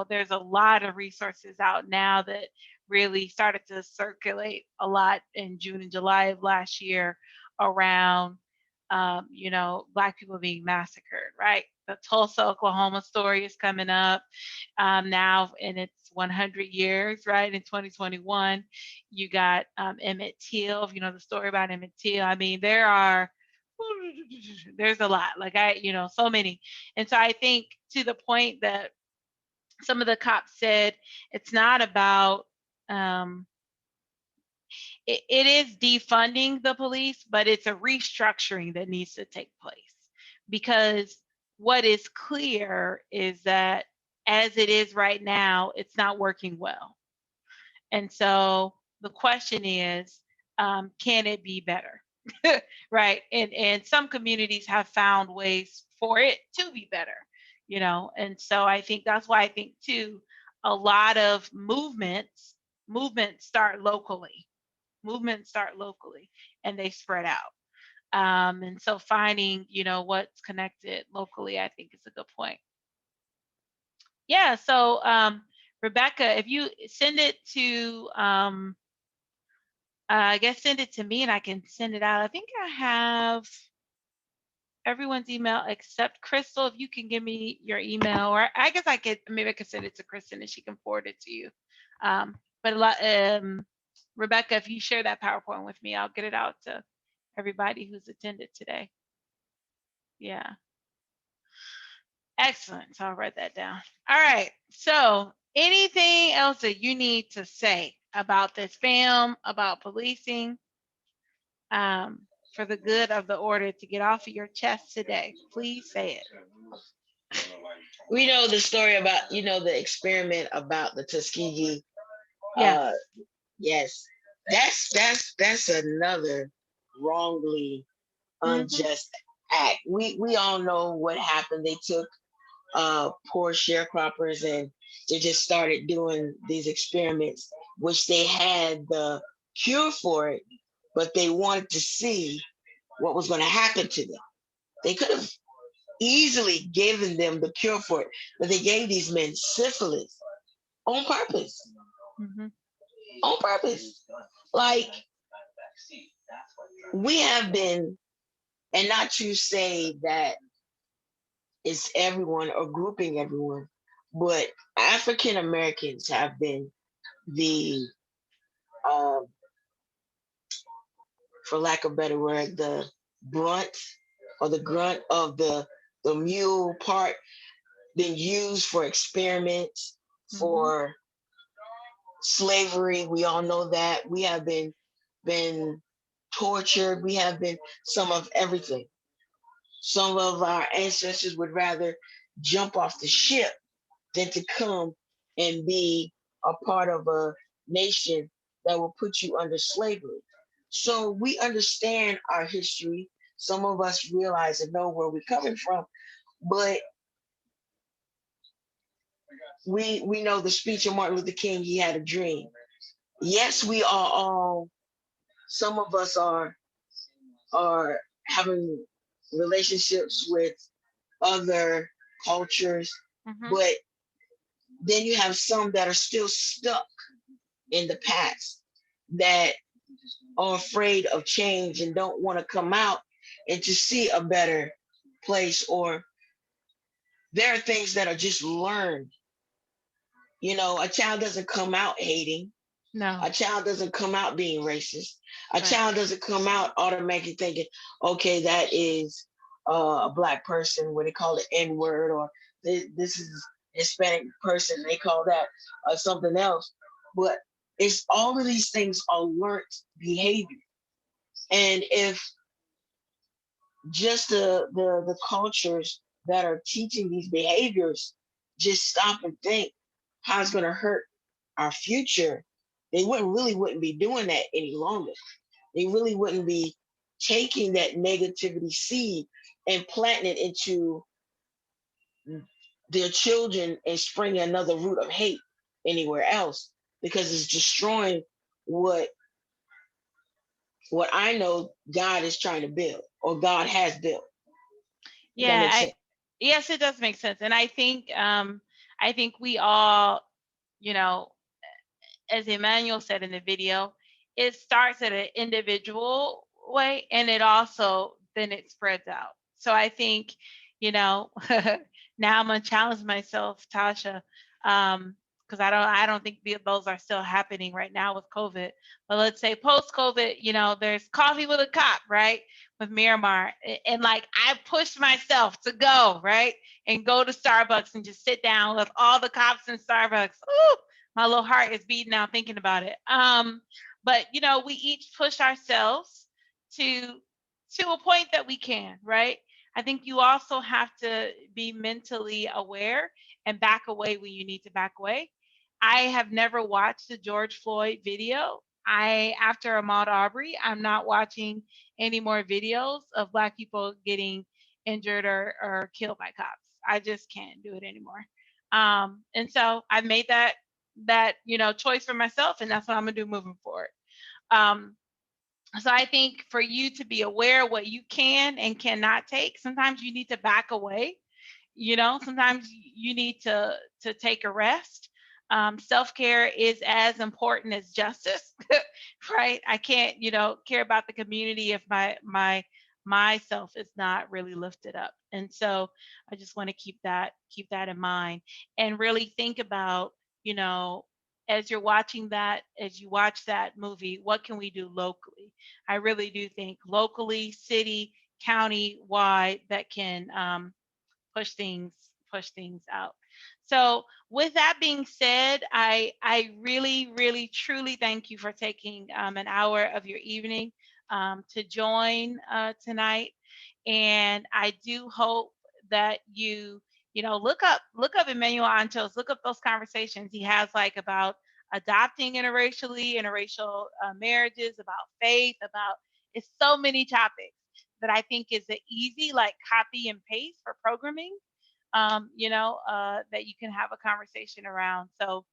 there's a lot of resources out now that really started to circulate a lot in June and July of last year around, Black people being massacred, right? The Tulsa, Oklahoma story is coming up now in its 100 years, right? In 2021, you got Emmett Till, the story about Emmett Till. I mean, there's a lot, so many. And so I think to the point that some of the cops said, it's not about, it is defunding the police, but it's a restructuring that needs to take place. Because what is clear is that as it is right now, it's not working well. And so the question is, can it be better? Right. And some communities have found ways for it to be better, and so I think that's why I think too, a lot of movements start locally. And they spread out. And so finding, what's connected locally, I think is a good point. Yeah. So Rebecca, if you send it to I guess send it to me and I can send it out. I think I have everyone's email except Crystal. If you can give me your email, or I guess I could send it to Kristen and she can forward it to you. But Rebecca, if you share that PowerPoint with me, I'll get it out to everybody who's attended today. Yeah. Excellent. So I'll write that down. All right. So anything else that you need to say about this film, about policing, for the good of the order, to get off of your chest today? Please say it. We know the story about, the experiment about the Tuskegee. Yes. Yes. That's another wrongly unjust act. We all know what happened. They took poor sharecroppers and they just started doing these experiments, which they had the cure for it, but they wanted to see what was going to happen to them. They could have easily given them the cure for it, but they gave these men syphilis on purpose. On purpose. Like, we have been, and not to say that it's everyone or grouping everyone, but African Americans have been the, for lack of a better word, the brunt or the grunt of the mule part, been used for experiments, for slavery. We all know that. We have been tortured. We have been some of everything. Some of our ancestors would rather jump off the ship than to come and be a part of a nation that will put you under slavery. So we understand our history. Some of us realize and know where we're coming from, but we know the speech of Martin Luther King, he had a dream. Yes, we are all, some of us are having relationships with other cultures, but then you have some that are still stuck in the past that are afraid of change and don't want to come out and to see a better place, or there are things that are just learned. You know, a child doesn't come out hating. No. A child doesn't come out being racist. A Right. child doesn't come out automatically thinking, okay, that is a Black person, what they call it N-word, or this is Hispanic person, they call that something else. But it's all of these things are learned behavior. And if just the cultures that are teaching these behaviors just stop and think how it's going to hurt our future, they wouldn't be doing that any longer. They really wouldn't be taking that negativity seed and planting it into their children and springing another root of hate anywhere else, because it's destroying what I know God is trying to build, or God has built. Yeah, yes, it does make sense. And I think we all, you know, as Emmanuel said in the video, it starts at an individual way and it also then it spreads out. So I think, you know, now I'm gonna challenge myself, Tasha, because I don't think those are still happening right now with COVID. But let's say post-COVID, you know, there's coffee with a cop, right? With Miramar. And like I pushed myself to go, right? And go to Starbucks and just sit down with all the cops in Starbucks. Ooh, my little heart is beating out thinking about it. But you know, we each push ourselves to a point that we can, right? I think you also have to be mentally aware and back away when you need to back away. I have never watched the George Floyd video. After Ahmaud Arbery, I'm not watching any more videos of Black people getting injured or killed by cops. I just can't do it anymore. And so I made that choice for myself, and that's what I'm gonna do moving forward. So I think for you to be aware of what you can and cannot take, sometimes you need to back away. You know, sometimes you need to take a rest. Self-care is as important as justice, right? I can't, care about the community if myself is not really lifted up. And so I just want to keep that in mind and really think about, as you watch that movie, what can we do locally? I really do think locally, city, county wide, that can push things out. So with that being said, I really, really, truly thank you for taking an hour of your evening to join tonight. And I do hope that you look up Emmanuel Antos, look up those conversations he has, like about adopting interracial marriages, about faith, about it's so many topics that I think is an easy like copy and paste for programming, that you can have a conversation around. So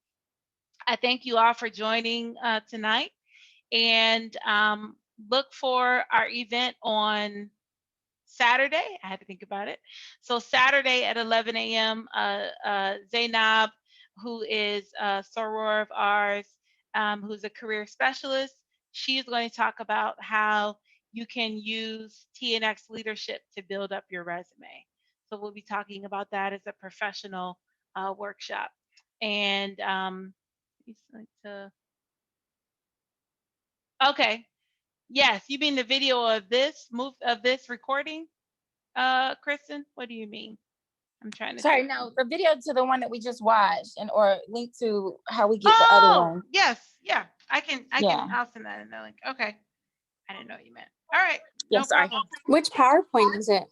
I thank you all for joining tonight, and look for our event on Saturday. I had to think about it. So Saturday at 11 a.m., Zainab, who is a soror of ours, who's a career specialist, she is going to talk about how you can use TNX leadership to build up your resume. So we'll be talking about that as a professional workshop. And okay, yes, you mean the video of this recording? Kristen, what do you mean? I'm trying to. Sorry, see. no, the video to the one that we just watched, and or link to how we get the other Oh, one. yes, yeah. I can. Yeah. I'll send that in the link. Okay. I didn't know what you meant. All right. Yeah, No sorry. problem. Which PowerPoint is it?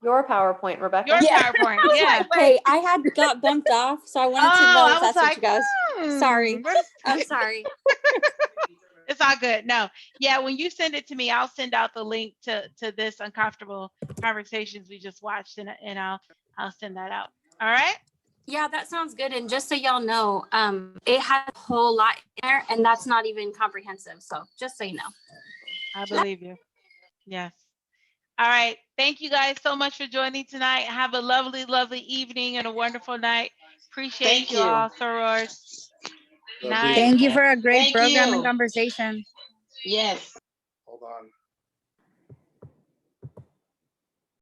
Your PowerPoint, Rebecca. Your Yeah. PowerPoint. Yeah. Hey, I had got bumped off, so I wanted to Oh, know I if was that's what like, you guys. Sorry. what is- I'm sorry. It's all good. No, yeah. When you send it to me, I'll send out the link to this uncomfortable conversations we just watched, and I'll send that out. All right. Yeah, that sounds good. And just so y'all know, it has a whole lot in there, and that's not even comprehensive. So just so you know. I believe you. Yes. All right. Thank you guys so much for joining tonight. Have a lovely, lovely evening and a wonderful night. Appreciate Thank you you. all, sorors. Night. Thank you for a great Thank program and you. conversation. Yes. Hold on.